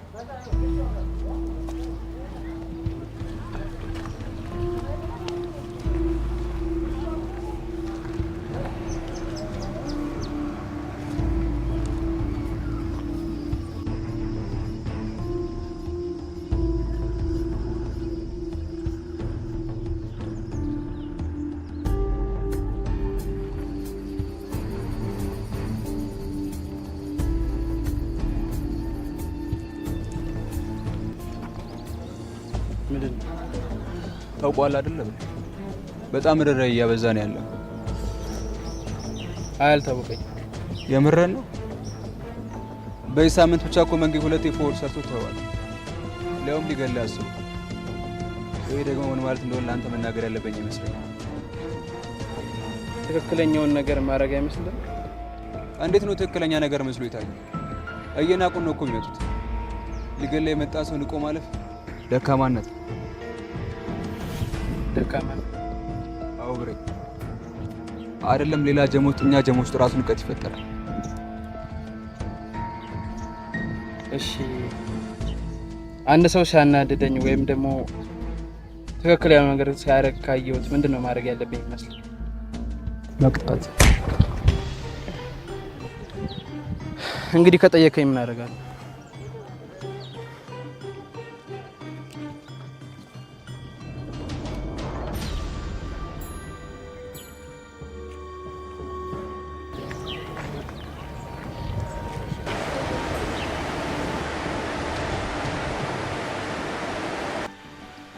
ታውቋል አይደለም? በጣም ርራይ እያበዛ ነው ያለው። አያልታወቀኝ። የምረን ነው። በዚህ ሳምንት ብቻ እኮ መንገድ ሁለቴ ፎር ሰርቶ ተዋል። ሊያውም ሊገላ አስቡ። ወይ ደግሞ ምን ማለት እንደሆነ ለአንተ መናገር ያለብኝ ይመስለኛል። ትክክለኛውን ነገር ማድረግ አይመስልም? እንዴት ነው ትክክለኛ ነገር መስሎ ይታያል? እየናቁን ነው እኮ የሚመጡት። ሊገላ የመጣ ሰው ንቆ ማለፍ ደካማነት። ደካማነት? አዎ ብሬ አይደለም ሌላ ጀሞት እኛ ጀሞች ራሱ ንቀት ይፈጠራል። እሺ አንድ ሰው ሲያናድደኝ ወይም ደግሞ ትክክል ያለው ነገር ሲያደርግ ካየሁት ምንድነው ማድረግ ያለብኝ ይመስል? መቅጣት። እንግዲህ ከጠየቀኝ ምን አደርጋለሁ?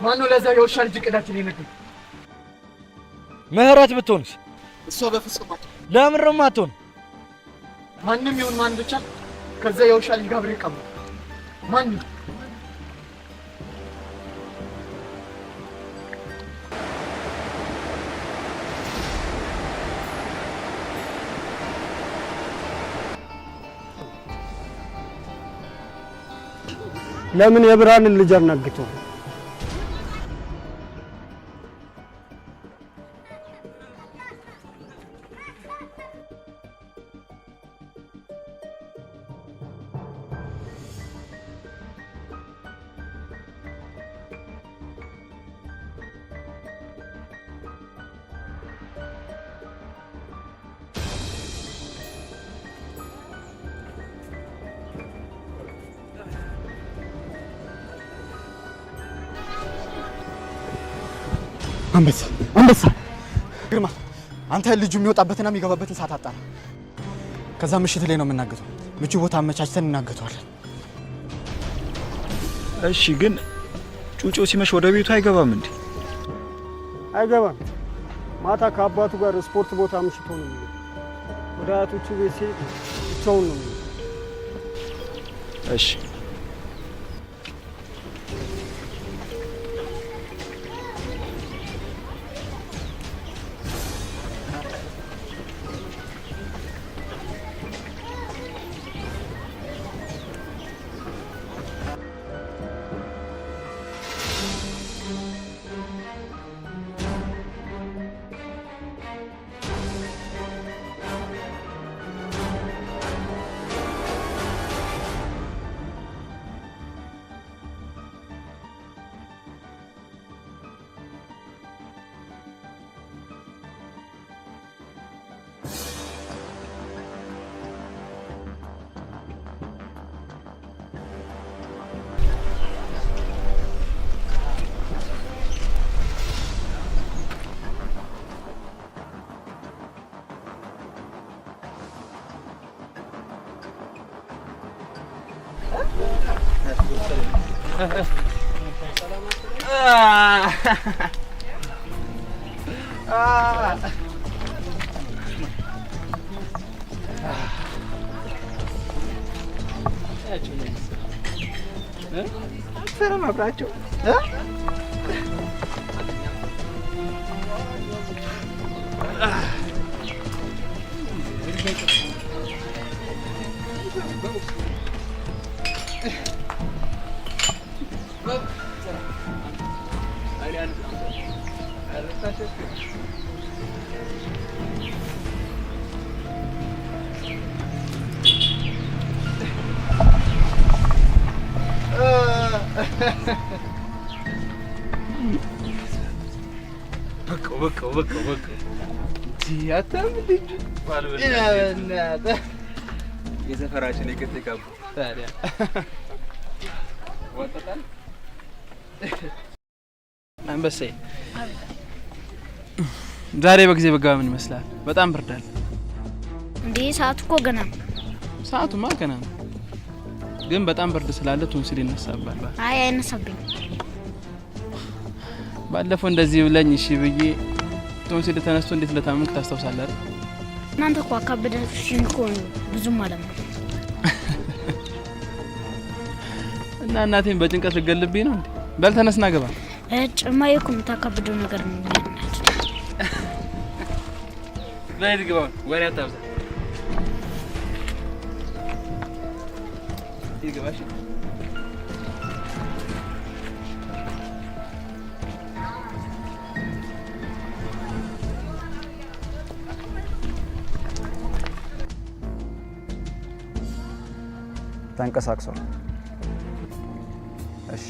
ማነው ለዛ የውሻ ልጅ ቅዳችን ይነግር? ምህረት ብትሆንስ? እሷ በፍጹም አትሆን። ለምን ነው የማትሆን? ማንም ይሁን ማን ብቻ ከዛ የውሻ ልጅ ጋር አብሬ ቀሙ። ማን ለምን የብርሃንን ልጅ አናግተው? አንበሳ ግርማ፣ አንተ ልጁ የሚወጣበትና የሚገባበትን ሰዓት አጣራ። ከዛ ምሽት ላይ ነው የምናገተው። ምቹ ቦታ አመቻችተን እናገተዋለን። እሺ፣ ግን ጩጮ ሲመሽ ወደ ቤቱ አይገባም እንዴ? አይገባም። ማታ ከአባቱ ጋር ስፖርት ቦታ ምሽቶ ነው የሚለው። ወደ አያቶቹ ቤት ሲሄድ ብቻውን ነው የሚለው። እሺ ሰላም አብራቸው በቃ ያታም ልጅ የሰፈራችን የከተካቡ ታዲያ ወጣጣል። አንበሳዬ ዛሬ በጊዜ በጋ ምን ይመስላል? በጣም ብርዳል እንዴ? ሰዓቱ እኮ ገና ነው። ሰዓቱማ ገና ነው፣ ግን በጣም ብርድ ስላለ ቶንሲል ይነሳባል። አይ አይነሳብኝ። ባለፈው እንደዚህ ብለኝ እሺ ብዬ ቶንሲል ተነስቶ እንዴት ለታመምክ ታስታውሳለህ አይደል? እናንተ እኮ አካበዳችሁኝ እኮ ብዙም ማለት ነው። እና እናቴን በጭንቀት ልገልብኝ ነው እንዴ? በል ተነስና ገባ። ጭማዬ እኮ የምታካብደው ነገር ነው። በል ግባ፣ ወሬ አታብዛ። ይገባሽ ተንቀሳቅሷል። እሺ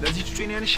ለዚህ ጩጬ ነው ያልሽ?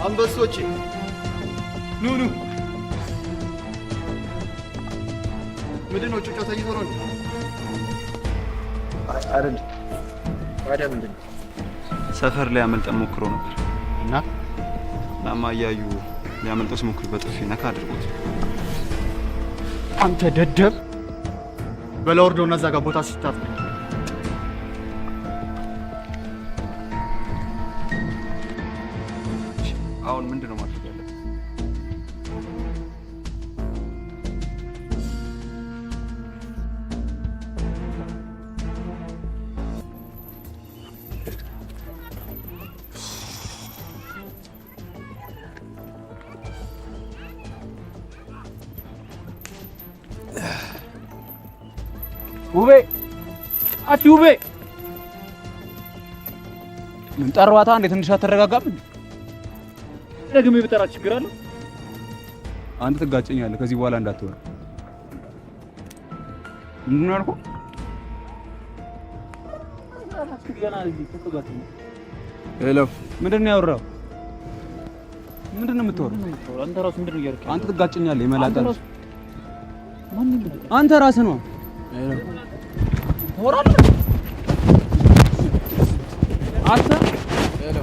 አንበሶቼ ኑ ኑ። ምንድን ነው ጩጫ ተይዞ ነው? አይደል? ታዲያ ምንድን ነው? ሰፈር ላይ አመልጠን ሞክሮ ነበር እና እናማ እያዩ ሊያመልጠው ሲሞክር በጥፊ ነካ አድርጎት። አንተ ደደብ በለወርዶ እና እዛ ጋር ቦታ ሲታት አሁን ምንድን ነው ማድረግ ያለብን? ውቤ አቲ ውቤ ምን ጠሯታ? እንዴ ትንሽ አትረጋጋም? ደግሜ ብጠራ ችግር አለ? አንተ ትጋጨኛለህ። ከዚህ በኋላ እንዳትወራ። ምንድን ነው ያልኩህ? ሄሎ፣ ምንድን ነው ያወራው? ምንድን ነው የምትወራው? አንተ ራስህ ምንድን ነው ያልከኝ? አንተ ትጋጨኛለህ። ይመላጣል። አንተ ራስህ ነው ወራለ አንተ ሄሎ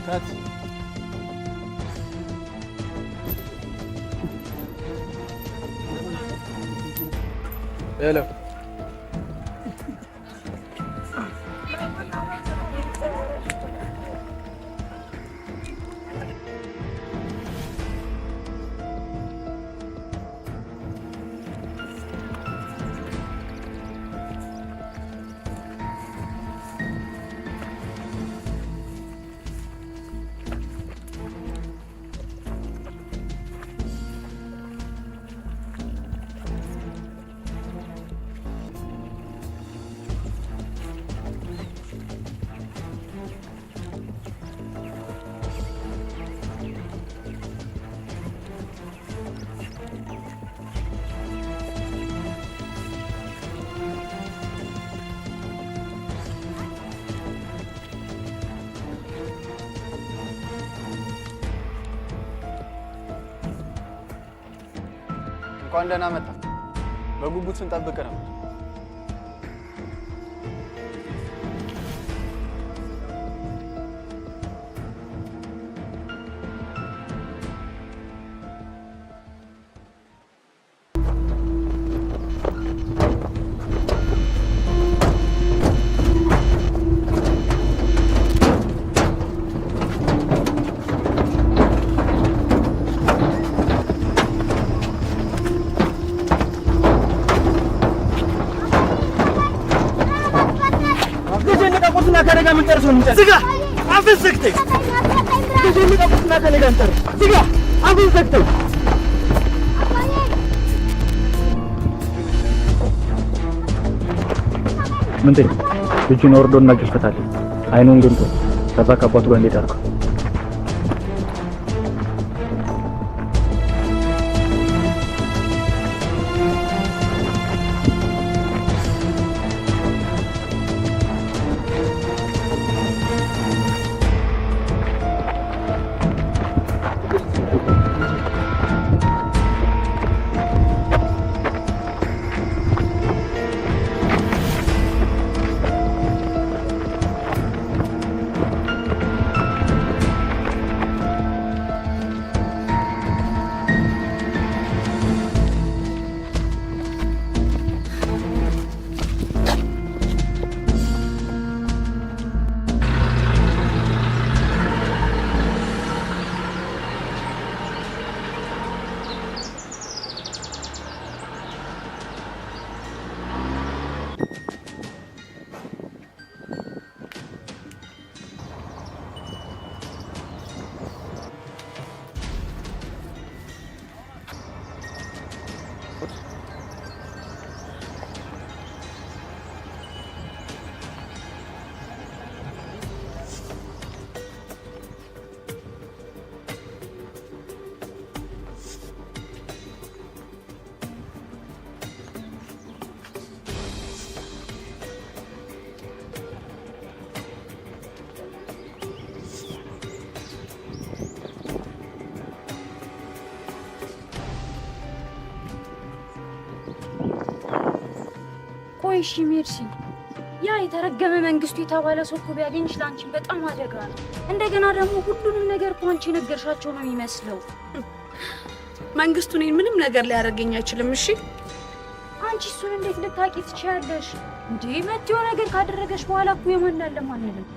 ታት ሄሎ እንኳን ደህና መጣ። በጉጉት ስንጠብቅ ነው። ከነጋ ምን ጨርሶ ነው? ዝጋ አፍን ዘግተህ ልጅ የሚጠቁትና ከነጋ እንጠር። ዝጋ አፍን ዘግተህ ምንቴ ልጁን ወርዶና ግፈታል። አይኑን ግንቶ ከዛ ከአባቱ ጋር እንዴት አድርገው ቆይ እሺ ሜርሲ፣ ያ የተረገመ መንግስቱ የተባለ ሰው እኮ ቢያገኝሽ ለአንቺ በጣም አደጋ ነው። እንደገና ደግሞ ሁሉንም ነገር እኮ አንቺ ነገርሻቸው ነው የሚመስለው። መንግስቱ እኔን ምንም ነገር ሊያደርገኝ አይችልም። እሺ አንቺ እሱን እንዴት ልታቂ ትችያለሽ እንዴ? መጥቶ ነገር ካደረገሽ በኋላ እኮ የማናለ ማንንም እንዴ?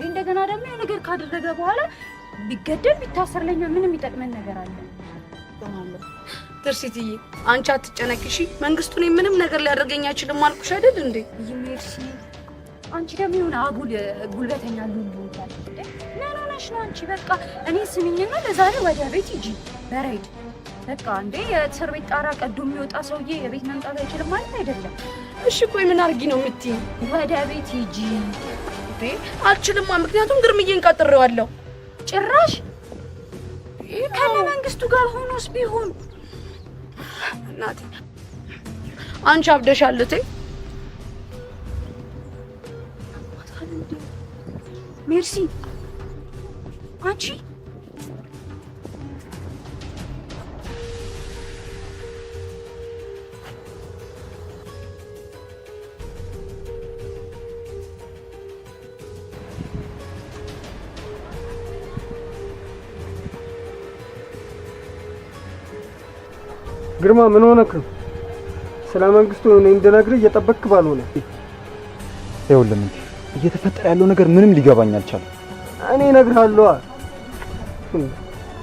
እንደገና ደግሞ የሆነ ነገር ካደረገ በኋላ ቢገደል ቢታሰር ለኛ ምንም ይጠቅመን ነገር አለ? ትርሲትዬ አንቺ አትጨነቅሺ። መንግስቱ እኔን ምንም ነገር ሊያደርገኝ አይችልም አልኩሽ አይደል እንዴ? ሜርሲ፣ አንቺ ደግሞ የሆነ አጉል ጉልበተኛ ሉሉ ይላል እንዴ? ለናናሽ ነው አንቺ። በቃ እኔ ስሚኝና ለዛሬ ወደ ቤት ሂጂ በረድ። በቃ እንዴ የእስር ቤት ጣራ ቀዶ የሚወጣ ሰውዬ የቤት መምጣት አይችልም ማለት አይደለም። እሺ ቆይ ምን አድርጊ ነው የምትይኝ? ወደ ቤት ሂጂ። እንዴ አልችልማ፣ ምክንያቱም ግርምዬን ቀጥሬዋለሁ። ጭራሽ ከነ መንግስቱ ጋር ሆኖስ ቢሆን እናቴ አንቺ አብደሻል እቴ። ሜርሲ አንቺ ግርማ ምን ሆነክ? ስለ መንግስቱ እኔ እንደነግርህ እየጠበቅክ ባልሆነ ይኸውልህ እንጂ እየተፈጠረ ያለው ነገር ምንም ሊገባኝ አልቻለም። እኔ እነግርሃለሁ።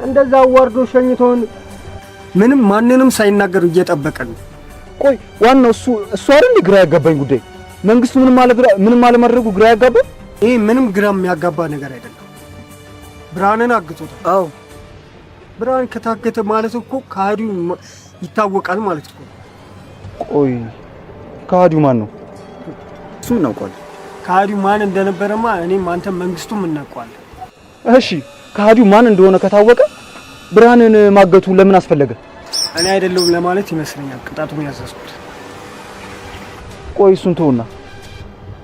እንደዛ አዋርዶ ሸኝቶን ምንም ማንንም ሳይናገር እየጠበቀን። ቆይ ዋናው እሱ አይደል ግራ ያጋባኝ ጉዳይ? መንግስቱ ምንም አለማድረጉ ግራ ያጋባኝ? ይሄ ምንም ግራ የሚያጋባ ነገር አይደለም። ብርሃንን አግቶታል። አዎ ብርሃን ከታገተ ማለት እኮ ከሃዲው ይታወቃል ማለት እኮ። ቆይ ከሃዲው ማን ነው? እሱም እናውቀዋለን። ከሃዲው ማን እንደነበረማ እኔም አንተም መንግስቱም እናውቀዋለን። እሺ ከሃዲው ማን እንደሆነ ከታወቀ ብርሃንን ማገቱ ለምን አስፈለገ? እኔ አይደለሁም ለማለት ይመስለኛል ቅጣቱን ያዘዝኩት። ቆይ እሱን ተውና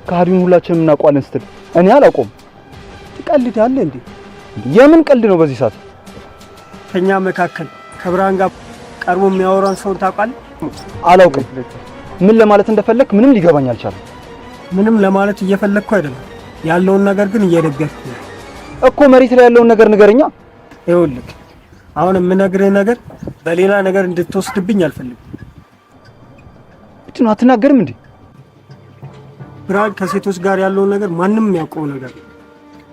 ከሃዲውን ሁላችንም እናውቀዋለን ስትል እኔ አላውቀውም። ትቀልዳለህ እንዴ? የምን ቀልድ ነው በዚህ ሰዓት? ከኛ መካከል ከብርሃን ጋር ቀርቦ የሚያወራን ሰው ታውቃለህ? አላውቅም። ምን ለማለት እንደፈለክ ምንም ሊገባኝ አልቻለም። ምንም ለማለት እየፈለግኩ አይደለም፣ ያለውን ነገር ግን እየደገፍኩ ነው እኮ። መሬት ላይ ያለውን ነገር ንገረኛ። ይኸውልህ አሁን የምነግርህ ነገር በሌላ ነገር እንድትወስድብኝ አልፈልግም። ብቻ አትናገርም እንዴ? ብርሃን ከሴቶች ጋር ያለውን ነገር ማንም የሚያውቀው ነገር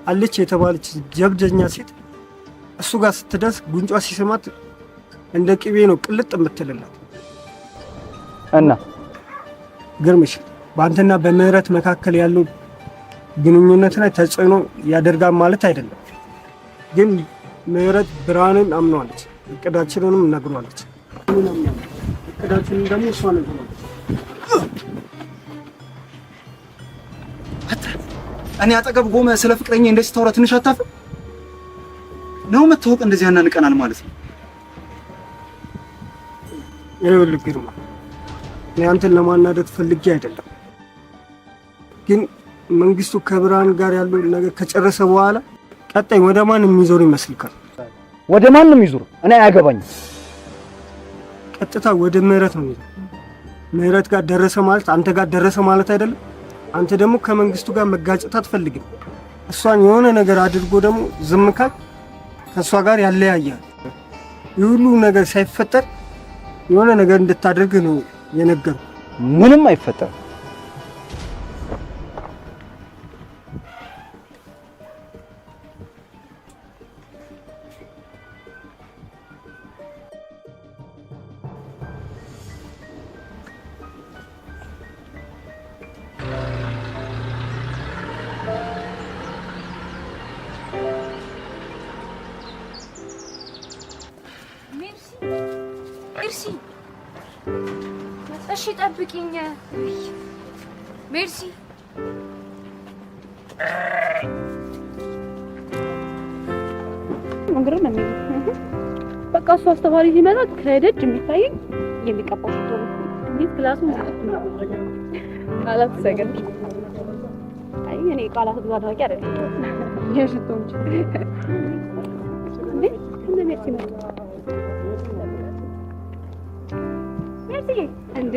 አለች የተባለች ጀብደኛ ሴት እሱ ጋር ስትደርስ ጉንጯ ሲስማት እንደ ቅቤ ነው ቅልጥ የምትልላት። እና ግርምሽ በአንተና በምህረት መካከል ያለው ግንኙነት ላይ ተጽዕኖ ያደርጋል ማለት አይደለም፣ ግን ምህረት ብርሃንን አምኗለች፣ እቅዳችንንም ነግሯለች። እቅዳችንን ደግሞ እሷ ነግሯለች። እኔ አጠገብ ቆመህ ስለ ፍቅረኛ እንደዚህ ታወራ ትንሽ አታፍርም? ነው መታወቅ እንደዚህ ያናንቀናል ማለት ነው። ይኸውልህ ግርማ እኔ አንተን ለማናደድ ፈልጌ አይደለም፣ ግን መንግስቱ ከብርሃን ጋር ያለው ነገር ከጨረሰ በኋላ ቀጣይ ወደ ማን የሚዞር ይመስልካል? ወደ ማን ነው የሚዞር? እኔ አያገባኝም። ቀጥታ ወደ ምህረት ነው የሚዞር። ምህረት ጋር ደረሰ ማለት አንተ ጋር ደረሰ ማለት አይደለም። አንተ ደግሞ ከመንግስቱ ጋር መጋጨት አትፈልግም። እሷን የሆነ ነገር አድርጎ ደግሞ ዝም ካል ከእሷ ጋር ያለያያል። ይህ ሁሉ ነገር ሳይፈጠር የሆነ ነገር እንድታደርግ ነው የነገርኩህ። ምንም አይፈጠርም። ሜርሲ እሺ ጠብቂኝ። ሜርሲ መንገሩን ነው በቃ እሱ አስተማሪ ሲመጣ ከደጅ የሚታየኝ የሚቀባው ሽቶ ነው። እንዴት ክላሱ ቃላት ሰገድ አይ እኔ ቃላት አድራጊ አይደለም የሽቶ እንጂ እንዴ እንደ ሜርሲ ነው እንዴ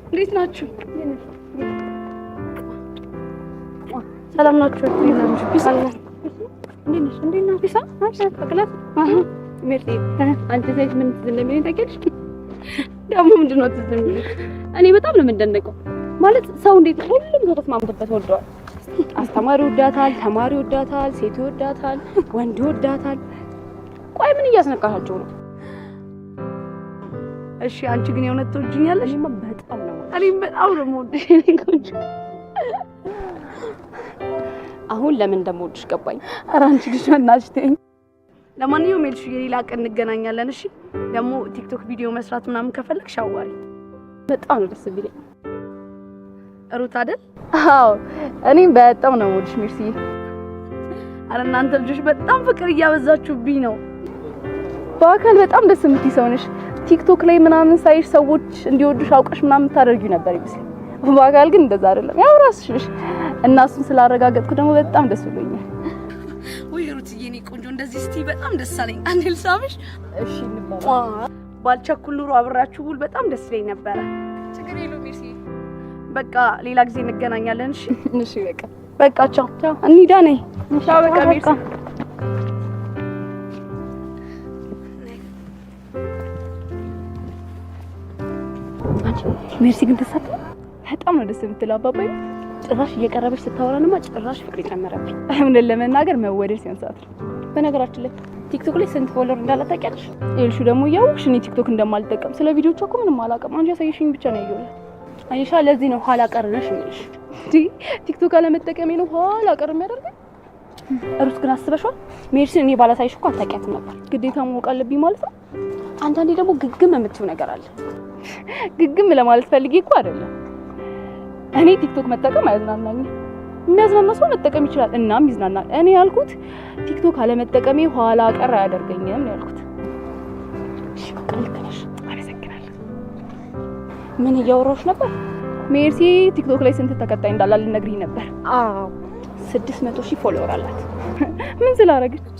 እንዴት ናችሁ? ሰላም ናችሁ? እንዴት ነሽ? ፊሳ አቅላት ሜርሲ አንተ ዘይት ምን እንደሚል ታውቂያለሽ? ደግሞ ምንድን ነው ትዝ የሚልሽ? እኔ በጣም ነው የምንደነቀው። ማለት ሰው እንዴት ሁሉም ሰው ተስማምቶበት ወደዋል። አስተማሪ ወዳታል፣ ተማሪ ወዳታል፣ ሴት ወዳታል፣ ወንድ ወዳታል። ቆይ ምን እያስነካሻቸው ነው? እሺ አንቺ ግን የእውነት ትወጂኛለሽ? እኔም በጣም ነው የምወድሽ የእኔ ቆንጆ። አሁን ለምን እንደምወድሽ ገባኝ። ኧረ አንቺ ልጅ በእናትሽ ተይኝ። ለማንኛውም ሜልሽ የሌላ ቀን እንገናኛለን። እሺ ደግሞ ቲክቶክ ቪዲዮ መስራት ምናምን ከፈለግሽ አዋሪ። በጣም ነው ደስ የሚለኝ። ሩት አይደል? አዎ እኔም በጣም ነው የምወድሽ ሜርሲ። ኧረ እናንተ ልጆች በጣም ፍቅር እያበዛችሁብኝ ነው። በአካል በጣም ደስ የምትይ ሰው ነሽ። ቲክቶክ ላይ ምናምን ሳይሽ ሰዎች እንዲወዱሽ አውቀሽ ምናምን ታደርጊው ነበር ይመስል። በአካል ግን እንደዛ አይደለም። ያው ራስሽ ነሽ እና እሱን ስላረጋገጥኩ ደግሞ በጣም ደስ ብሎኛል። ወይ ሩትዬ የኔ ቆንጆ እንደዚህ እስቲ በጣም ደስ አለኝ። አንዴ ልሳምሽ? እሺ እንባባል። ባልቸኩል ኑሮ አብራችሁ ውል በጣም ደስ ይለኝ ነበረ። ችግር የለውም ሜርሲ። በቃ ሌላ ጊዜ እንገናኛለን። እሺ እሺ በቃ ቻው ቻው። እንሂዳ ነይ። ቻው በቃ ሜርሲ። ሜርሲ ግን ተሳተ በጣም ነው ደስ የምትለው። አባባይ ጭራሽ እየቀረበች ስታወራንማ ጭራሽ ፍቅር ይጨመረብኝ። እውነት ለመናገር መወደድ ሲያንሳት ነው። በነገራችን ላይ ቲክቶክ ላይ ስንት ፎሎወር እንዳለ ታውቂያለሽ? ይልሹ ደግሞ ያውሽ እኔ ቲክቶክ እንደማልጠቀም ስለ ቪዲዮቿ እኮ ምንም አላውቅም። አንቺ ያሳየሽኝ ብቻ ነው ያየሁት። አይሻ ለዚህ ነው ኋላ ቀር ነሽ የሚልሽ። ቲክቶክ አለመጠቀሜ ነው ኋላ ቀር የሚያደርገኝ። ሩት ግን አስበሽዋል? ሜርሲን እኔ ባላሳይሽ እኮ አታውቂያትም ነበር። ግዴታ ማወቅ አለብኝ ማለት ነው። አንዳንዴ ደግሞ ግግም የምትይው ነገር አለ። ግግም ለማለት ፈልጌ እኮ አይደለም። እኔ ቲክቶክ መጠቀም አያዝናናኝም። የሚያዝናና ሰው መጠቀም ይችላል፣ እናም ይዝናናል። እኔ ያልኩት ቲክቶክ አለመጠቀሜ ኋላ ቀር አያደርገኝም ነው ያልኩት። እሺ በቃ ልክ ነሽ። አመሰግናለሁ። ምን እያወራሁሽ ነበር? ሜርሲ ቲክቶክ ላይ ስንት ተከታይ እንዳላት ልነግሪኝ ነበር። አዎ 600,000 ፎሎወር አላት። ምን ስላረገች?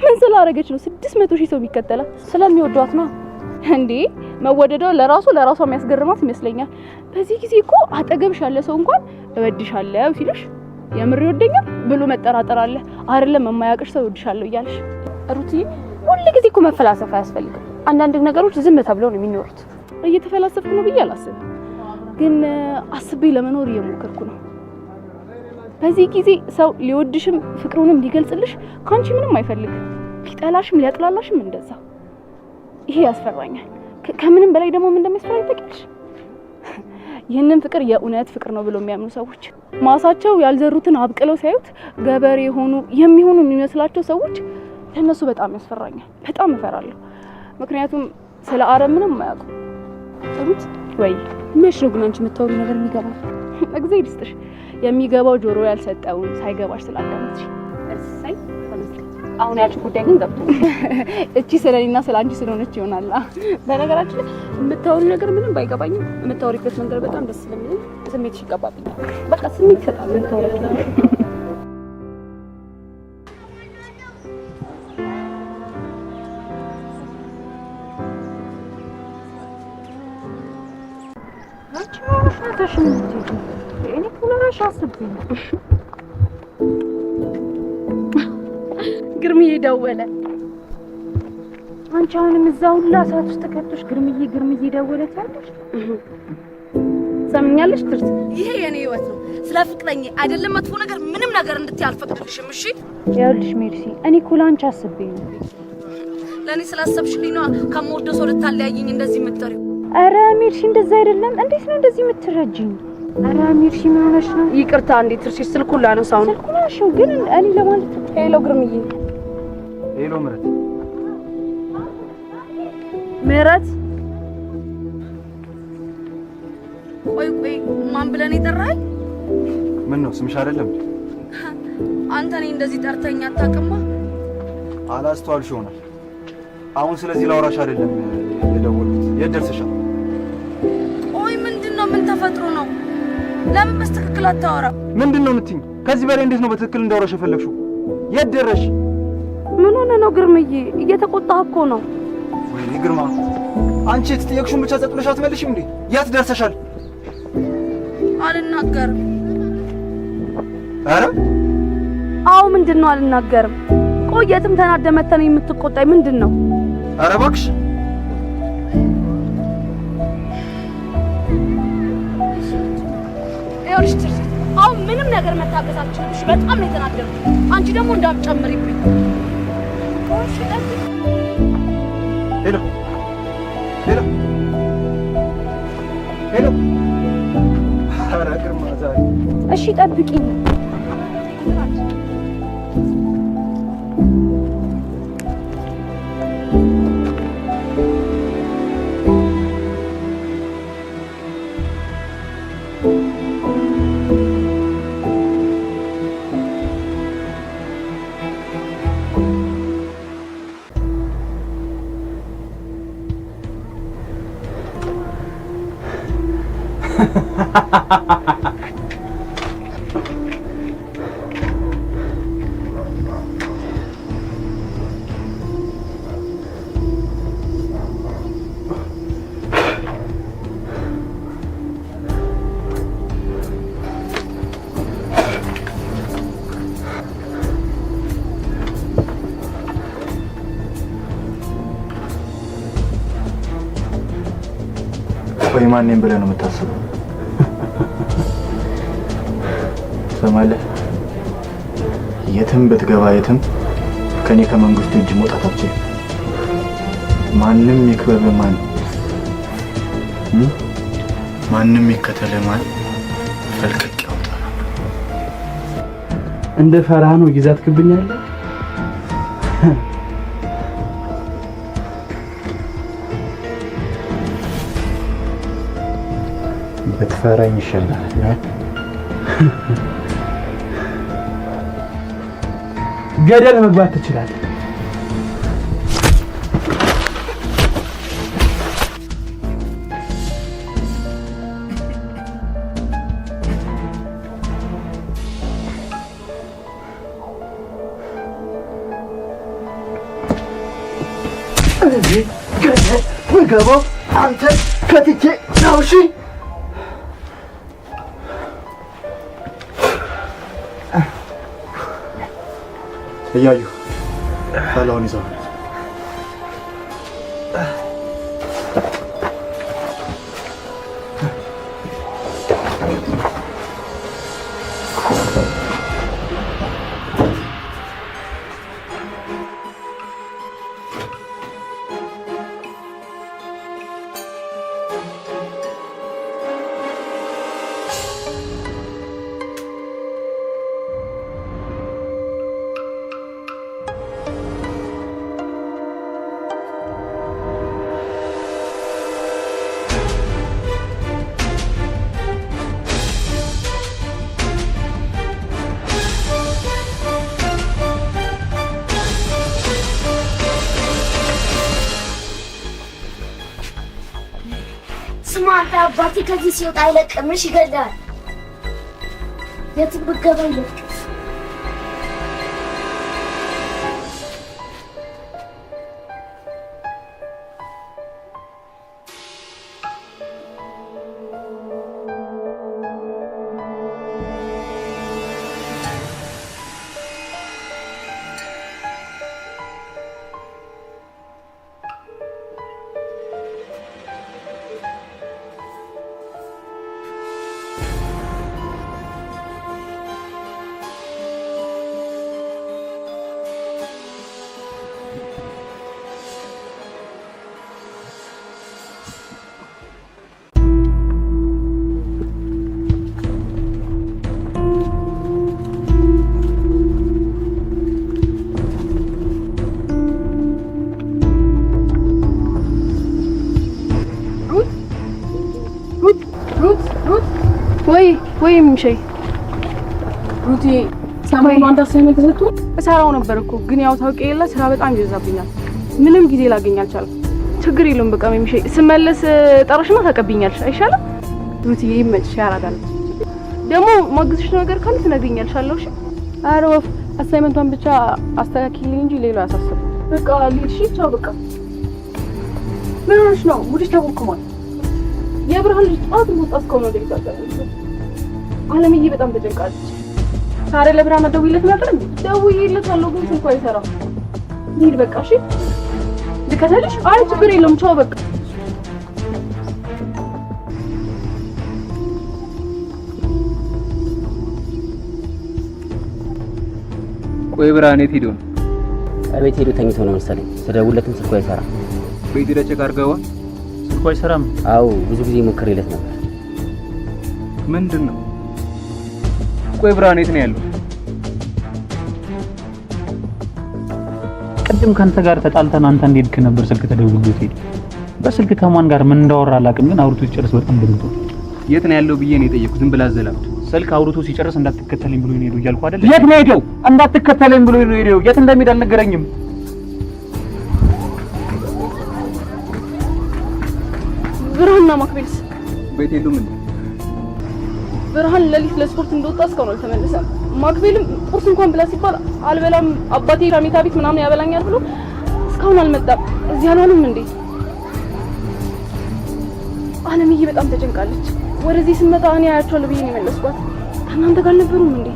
ምን ስላረገች ነው 600,000 ሰው የሚከተላት? ስለሚወዷት ነው እንዴ? መወደዷ ለራሷ የሚያስገርማት ይመስለኛል። በዚህ ጊዜ እኮ አጠገብሽ ያለ ሰው እንኳን እወድሻለሁ ሲልሽ የምር ይወደኛል ብሎ መጠራጠር አለ አይደለም? የማያውቅሽ ሰው እወድሻለሁ እያልሽ ሩቲ፣ ሁሉ ጊዜ እኮ መፈላሰፍ አያስፈልግም። አንዳንድ ነገሮች ዝም ተብለው ነው የሚኖሩት። እየተፈላሰፍኩ ነው ብዬ አላስብም፣ ግን አስቤ ለመኖር እየሞከርኩ ነው። በዚህ ጊዜ ሰው ሊወድሽም ፍቅሩንም ሊገልጽልሽ ካንቺ ምንም አይፈልግም። ሊጠላሽም ሊያጥላላሽም እንደዛ። ይሄ ያስፈራኛል። ከምንም በላይ ደግሞ ምን እንደሚያስፈራኝ ታውቂያለሽ? ይህንን ፍቅር የእውነት ፍቅር ነው ብለው የሚያምኑ ሰዎች ማሳቸው ያልዘሩትን አብቅለው ሲያዩት ገበሬ የሚሆኑ የሚመስላቸው ሰዎች ለነሱ በጣም ያስፈራኛል። በጣም እፈራለሁ። ምክንያቱም ስለ አረም ምንም አያውቁም። ሩት ወይ መች ነው ግን አንቺ የምታወሪው ነገር የሚገባው? እግዚአብሔር ይስጥሽ። የሚገባው ጆሮ ያልሰጠውን ሳይገባሽ ስላዳመጥሽ እሰይ ተመስገን። አሁን ያልሽ ጉዳይ ግን ገብቶ እቺ ስለኔና ስለአንቺ ስለሆነች ይሆናል። በነገራችን ላይ የምታወሪው ነገር ምንም ባይገባኝም የምታወሪበት መንገድ በጣም ደስ ስለሚለኝ ስሜትሽ ይገባብኛል። በቃ ስሜት ይሰጣል የምታወሪው ነገር። አንቺ ማውራሽ ነታሽ ምን ትይጂ? እኔ ኩላራሽ አስብኝ። ግርምዬ ደወለ። አንቺ አሁንም እዛው ሁላ ሰዓት ውስጥ ከተሽ ግርምዬ ደወለ ታለሽ? ሰምኛለሽ ትርስ፣ ይሄ የኔ ህይወት ነው። ስለ ፍቅረኛ አይደለም መጥፎ ነገር ምንም ነገር እንድትይ አልፈቅድልሽም። እሺ ይኸውልሽ ሜርሲ፣ እኔ ኩላንቺ አስብኝ ነው። ለኔ ስላሰብሽልኝ ነው ከምወደው ሰው ልታለያየኝ እንደዚህ የምትጠሪው። አረ ሜርሲ እንደዛ አይደለም። እንዴት ነው እንደዚህ የምትረጂኝ? አረ ሜርሲ ምን ሆነሽ ነው? ይቅርታ እንዴ ትርሽ፣ ስልኩን ላነሳው ነው። ስልኩን አንሺው። ግን እኔ ለማለት ሄሎ ግርምዬ። ሄሎ ምህረት። ምህረት ቆይ ማን ብለን የጠራኸኝ? ምን ነው ስምሽ አይደለም? አንተ እኔ እንደዚህ ጠርተኝ አታውቅማ። አላስተዋልሽ ይሆናል። አሁን ስለዚህ ላውራሽ አይደለም የደወልኩት። የት ደርሰሻል? ቆይ ምንድነው? ምን ተፈጥሮ ነው? ለምን በትክክል አታወራ? ምንድነው የምትይኝ? ከዚህ በላይ እንዴት ነው በትክክል እንዳወራሽ የፈለግሽው? የት ደረሽ? ምን ሆነ ነው ግርምዬ? እየተቆጣህ እኮ ነው። ወይኔ ግርማ፣ አንቺ የተጠየቅሽውን ብቻ ጸጥ ብለሽ አትመልሽም እንዴ? የት ደርሰሻል? አልናገርም። ኧረ አዎ ምንድነው? አልናገርም። ቆየትም ተናደመተን የምትቆጣኝ ምንድነው? ኧረ እባክሽ ይኸውልሽ ትርሲት፣ አሁን ምንም ነገር መታገስ አልችልም። እሺ በጣም ነው የተናደድኩት። አንቺ ደግሞ እንዳትጨምሪብኝ። እሺ ጠብቂ። ሄሎ ሄሎ ሄሎ። ኧረ ግርማ ዛሬ እሺ ጠብቂኝ። ወይ ማንንም ብለህ ነው የምታስበው? ሰማለህ? የትም ብትገባ የትም ከኔ ከመንግስቱ እጅ መውጣት አትችልም። ማንም ይክበብ ማንም ይከተል ፈልቀቅ ያወጣል። እንደ ፈራህ ነው ግዛት ክብኛለህ። ብትፈራኝ ይሻላል። ገደል መግባት ትችላለህ። ገደል ምገባው አንተ ከትቼ ነው። እሺ እያዩ ፈላውን ይዘው ስማንተ አባቴ ከዚህ ሲወጣ አይለቅምሽ፣ ይገድላል። የትም ብትገባ ይለቅም። ወይ ምንሸይ ሩቲ ሰማይ ማንታ ሰማይ ተሰጥቶ እሰራው ነበር እኮ ግን ያው ታውቂ የለ ስራ በጣም ይዘዛብኛል። ምንም ጊዜ ላገኝ አልቻልኩም። ችግር የለውም በቃ ምንሸይ ስመለስ ጠራሽማ ታቀብኛለሽ አይሻልም? ሩቲ ይመችሽ ያራዳል። ደግሞ ማግዝሽ ነገር ካለ ትነግሪኛለሽ አለውሽ። ኧረ ወፍ አሳይመንቷን ብቻ አስተካክልኝ እንጂ ሌላው ያሳስብ። በቃ ልሂድ። ቻው በቃ። ምን ሆነሽ ነው? ሙድሽ ተወኩሟል። የብርሃን ልጅ ጧት ወጣ እስከሆነ ደቂቃ አለምዬ በጣም ተጨንቃለች። ታዲያ ለብርሃን ደውይለት ነበር እንዴ? ደውይለታለሁ ግን ስልኩ አይሰራም። ልሂድ በቃ እሺ። ልከተልሽ? አይ ችግር የለውም ቻው በቃ። ቆይ ብርሃን የት ሄዶ ነው? ቤት ሄዶ ተኝቶ ነው መሰለኝ። ስደውልለትም ስልኩ አይሰራም። ቤት ሄደህ ቼክ አድርገኸዋል? ስልኩ አይሰራም? አዎ ብዙ ጊዜ ሞክሬለት ነበር። ምንድን ነው? ቆይ ብርሃን የት ነው ያለው? ቅድም ካንተ ጋር ተጣልተን አንተ እንደሄድክ ነበር ስልክ ተደውሎት ሄደ። በስልክ ከማን ጋር ምን እንዳወራ አላውቅም፣ ግን አውርቶ ሲጨርስ በጣም ደንግጦ የት ነው ያለው ብዬ ነው የጠየኩት። ዝም ብላ አዘላብት። ስልክ አውርቶ ሲጨርስ እንዳትከተለኝ ብሎ ነው ሄዶ እያልኩ አይደል? የት ነው ሄደው? እንዳትከተለኝ ብሎ ነው ሄደው። የት እንደሚሄድ አልነገረኝም። ብርሃንና ማክቤልስ ቤት የሉም እንዴ? ብርሃን ለሊት ለስፖርት እንደወጣ እስካሁን አልተመለሰም። ማክቤልም ቁርስ እንኳን ብላ ሲባል አልበላም አባቴ ራሜታ ቤት ምናምን ያበላኛል ብሎ እስካሁን አልመጣም። እዚህ አልሆንም እንዴ? አለምዬ በጣም ተጨንቃለች። ወደዚህ ስመጣ እኔ አያቸዋለሁ ብዬ ነው የመለስኳት። ከእናንተ ጋር አልነበሩም እንዴ?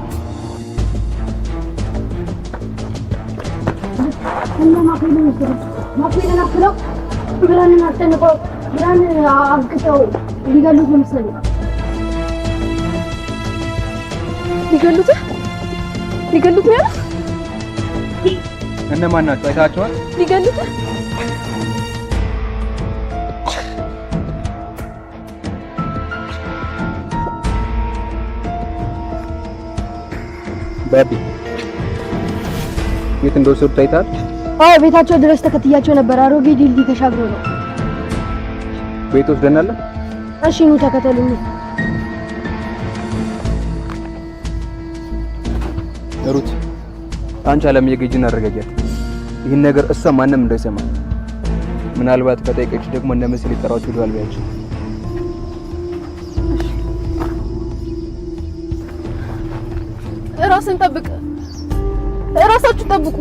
እና ማክቤልን አፍለው ብርሃንን አስጨንቀው ብርሃንን አግተው ሊገሉት ነው መሰለኝ። ሊገሉት ነው ያሉት? እነማን ናቸው? አይታቸዋል? ሊገሉት ባቢ የት እንደወሰዱት አይተሃል? አዎ ቤታቸው ድረስ ተከትያቸው ነበር። አሮጌ ድልድይ ተሻግሮ ነው። ቤት ወስደናል። እሺ ኑ ተከተሉኝ። ሩት አንቺ አለም የገጅና አረጋጊያት። ይህን ነገር እሷ ማንም እንዳይሰማ። ምናልባት ከጠየቀች ደግሞ እነ መስል ይጠራችሁ ይሏል ቢያችሁ። ራስን ጠብቅ። ራሳችሁ ጠብቁ።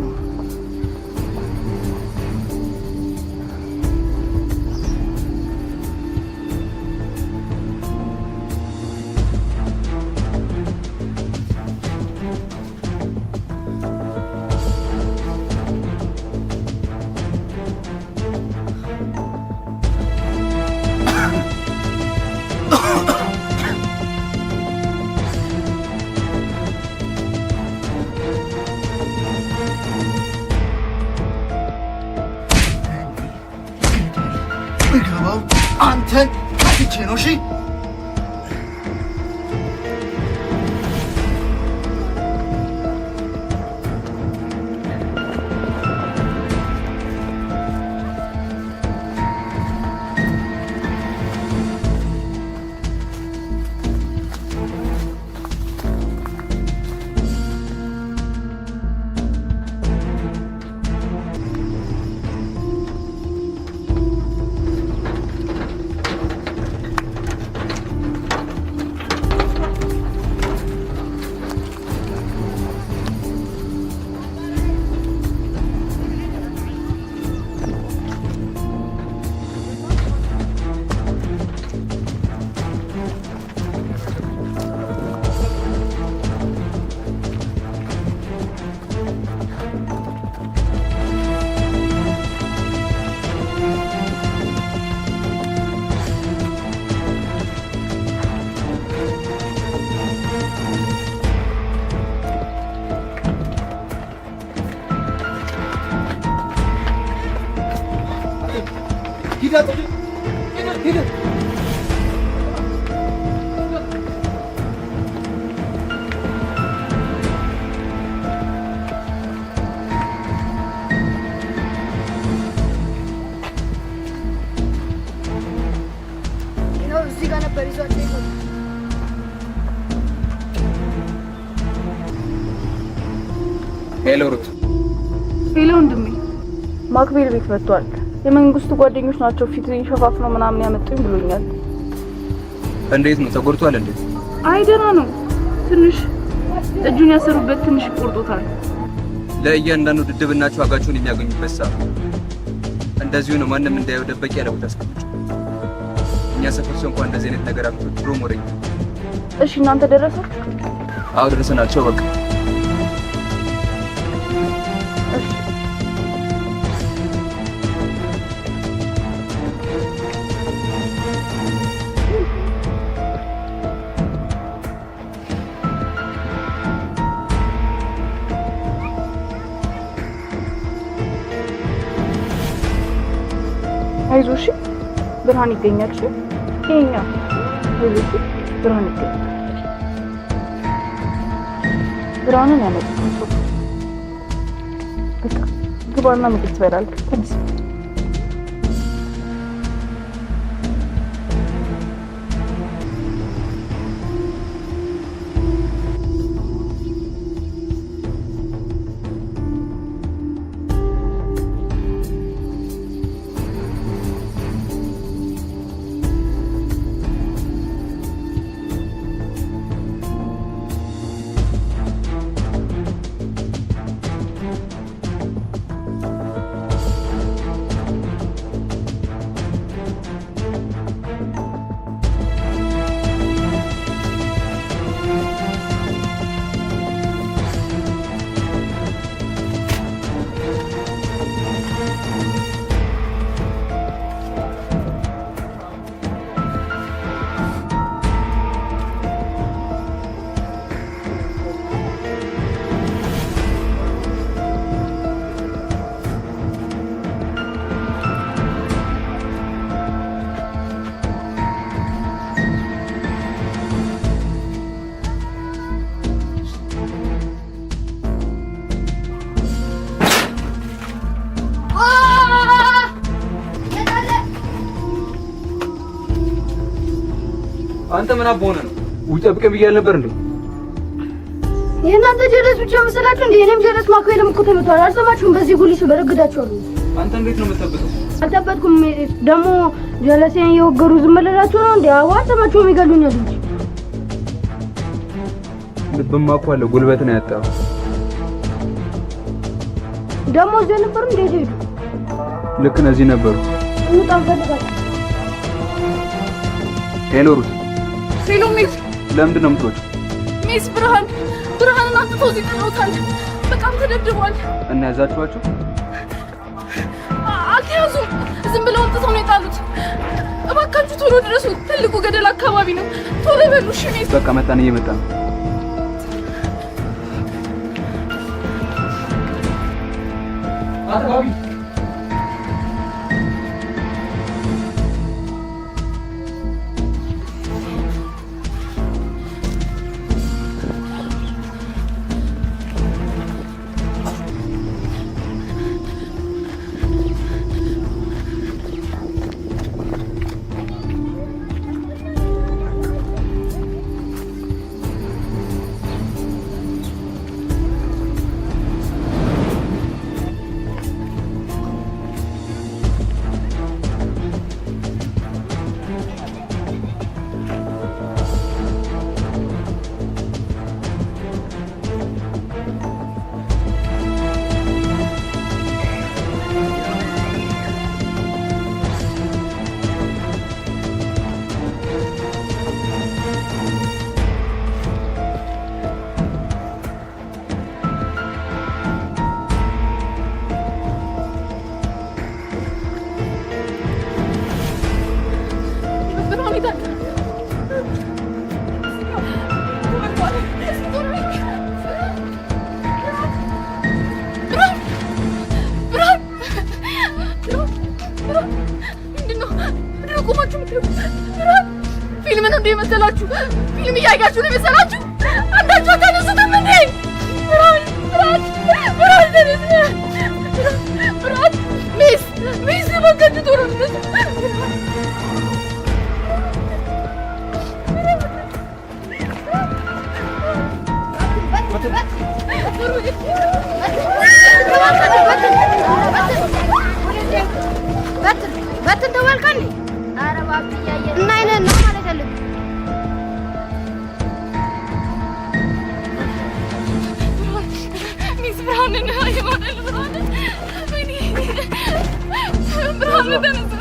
አንተን ከፍቼ ነው። እሺ ሂድ እዚህ ጋር ነበር ይዟቸው ይሆናል። ሄሎ ሩት። ሄሎ ወንድሜ፣ ማክቤል ቤት መጥቷል። የመንግስቱ ጓደኞች ናቸው ፊትን ሸፋፍነው ምናምን ያመጡኝ ብሎኛል። እንዴት ነው? ተጎድቷል እንዴ? አይ ደህና ነው። ትንሽ እጁን ያሰሩበት ትንሽ ቆርጦታል። ለእያንዳንዱ ድድብናቸው ዋጋቸውን የሚያገኙበት ሰዓት እንደዚሁ ነው። ማንም እንዳየው ደበቂ ያለ ቦታ አስቀምጡ። እኛ ሰፈር ሰው እንኳን እንደዚህ አይነት ነገር አምጥቶ ድሮም ወሬኛ። እሺ እናንተ ደረሳችሁ? አዎ ደረሰናቸው። በቃ አይዞሽ ብርሃን ይገኛል። እሺ ይሄኛ አይዞሽ ብርሃን ይገኛል። ብርሃንን ያመጣው በቃ ግባና ምግብ ትበላለህ። ተነስ አንተ ምን አቦነ ነው? ውጭ ጠብቀኝ ብያለሁ ነበር እንዴ? የእናንተ ጀለስ ብቻ መሰላችሁ እንዴ? እኔም ጀለስ ማኮይለም እኮ ተመቷል። አልሰማችሁም? በዚህ ጉሊስ በረግዳችኋለሁ። አንተ እንዴት ነው የምትጠብቀው? አልጠበቅኩም። ደግሞ ጀለሴን እየወገሩ ዝም ብላችሁ ነው እንዴ? አዎ አልሰማችሁም? ይገሉኛል እንጂ ልብማ እኮ አለ ጉልበት ነው ያጣው። ደግሞ እዚህ ነበር እንዴ? ሄዱ ልክ እነዚህ ነበሩ። እንጣም ፈልጋለሁ። ሄሎ ሩት። ሄሎ ሚስ። ለምንድን ነው የምትወጪው? ሚስ ብርሃንን አጥተው እዚህ ጥለውታል። በጣም ተደብድቧል። እና ያዛችኋቸው? አልተያዙም። ዝም ብለው አጥተው ነው የጣሉት። እባካችሁ ቶሎ ድረሱ። ትልቁ ገደል አካባቢ ነው። ቶሎ በሉ እሺ ሚስ። በቃ መጣን፣ እየመጣን ነው። አጥባቢ ፊልም ነው እንደ መሰላችሁ? ፊልም እያያችሁ ነው መሰላችሁ? አንዳችሁ አታነሱትም እንዴ? ብራት ሚስ በቃችሁ ቶሎ ድረሱ። በትን ተወልከኝ። ኧረ እባክህ እያየህ እና አይነህ ነው ማለት ያለብህ። ሚስ ብርሃንን የማደል ብርሃንን ብርሃን ተነስ።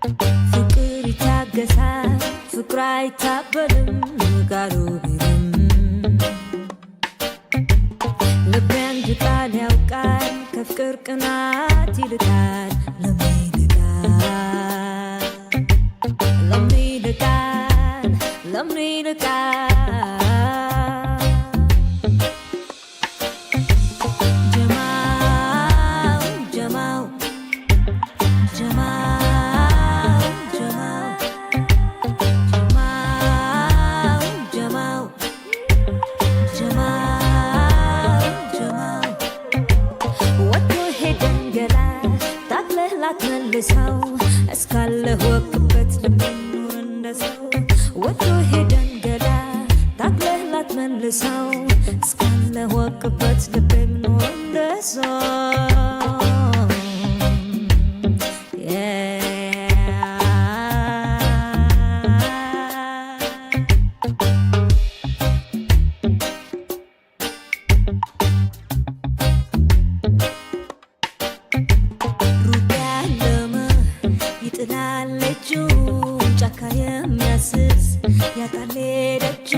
ፍቅር ይታገሳል ፍቅር አይታበልም ቃሉ ቢልም ልቤ አንድ ቃል ያውቃል ከፍቅር ቅናት ይልቃል ለምን ይልቃል መልሰው እስካለህ ወቅበት ልብኑር እንደሰው ወጥቶ ሄደን ገላ ታግለህ ላትመልሰው እስካለህ ወቅበት ልብኑር እንደሰው ጫካ የሚያስስ ያጣሌ ደጁ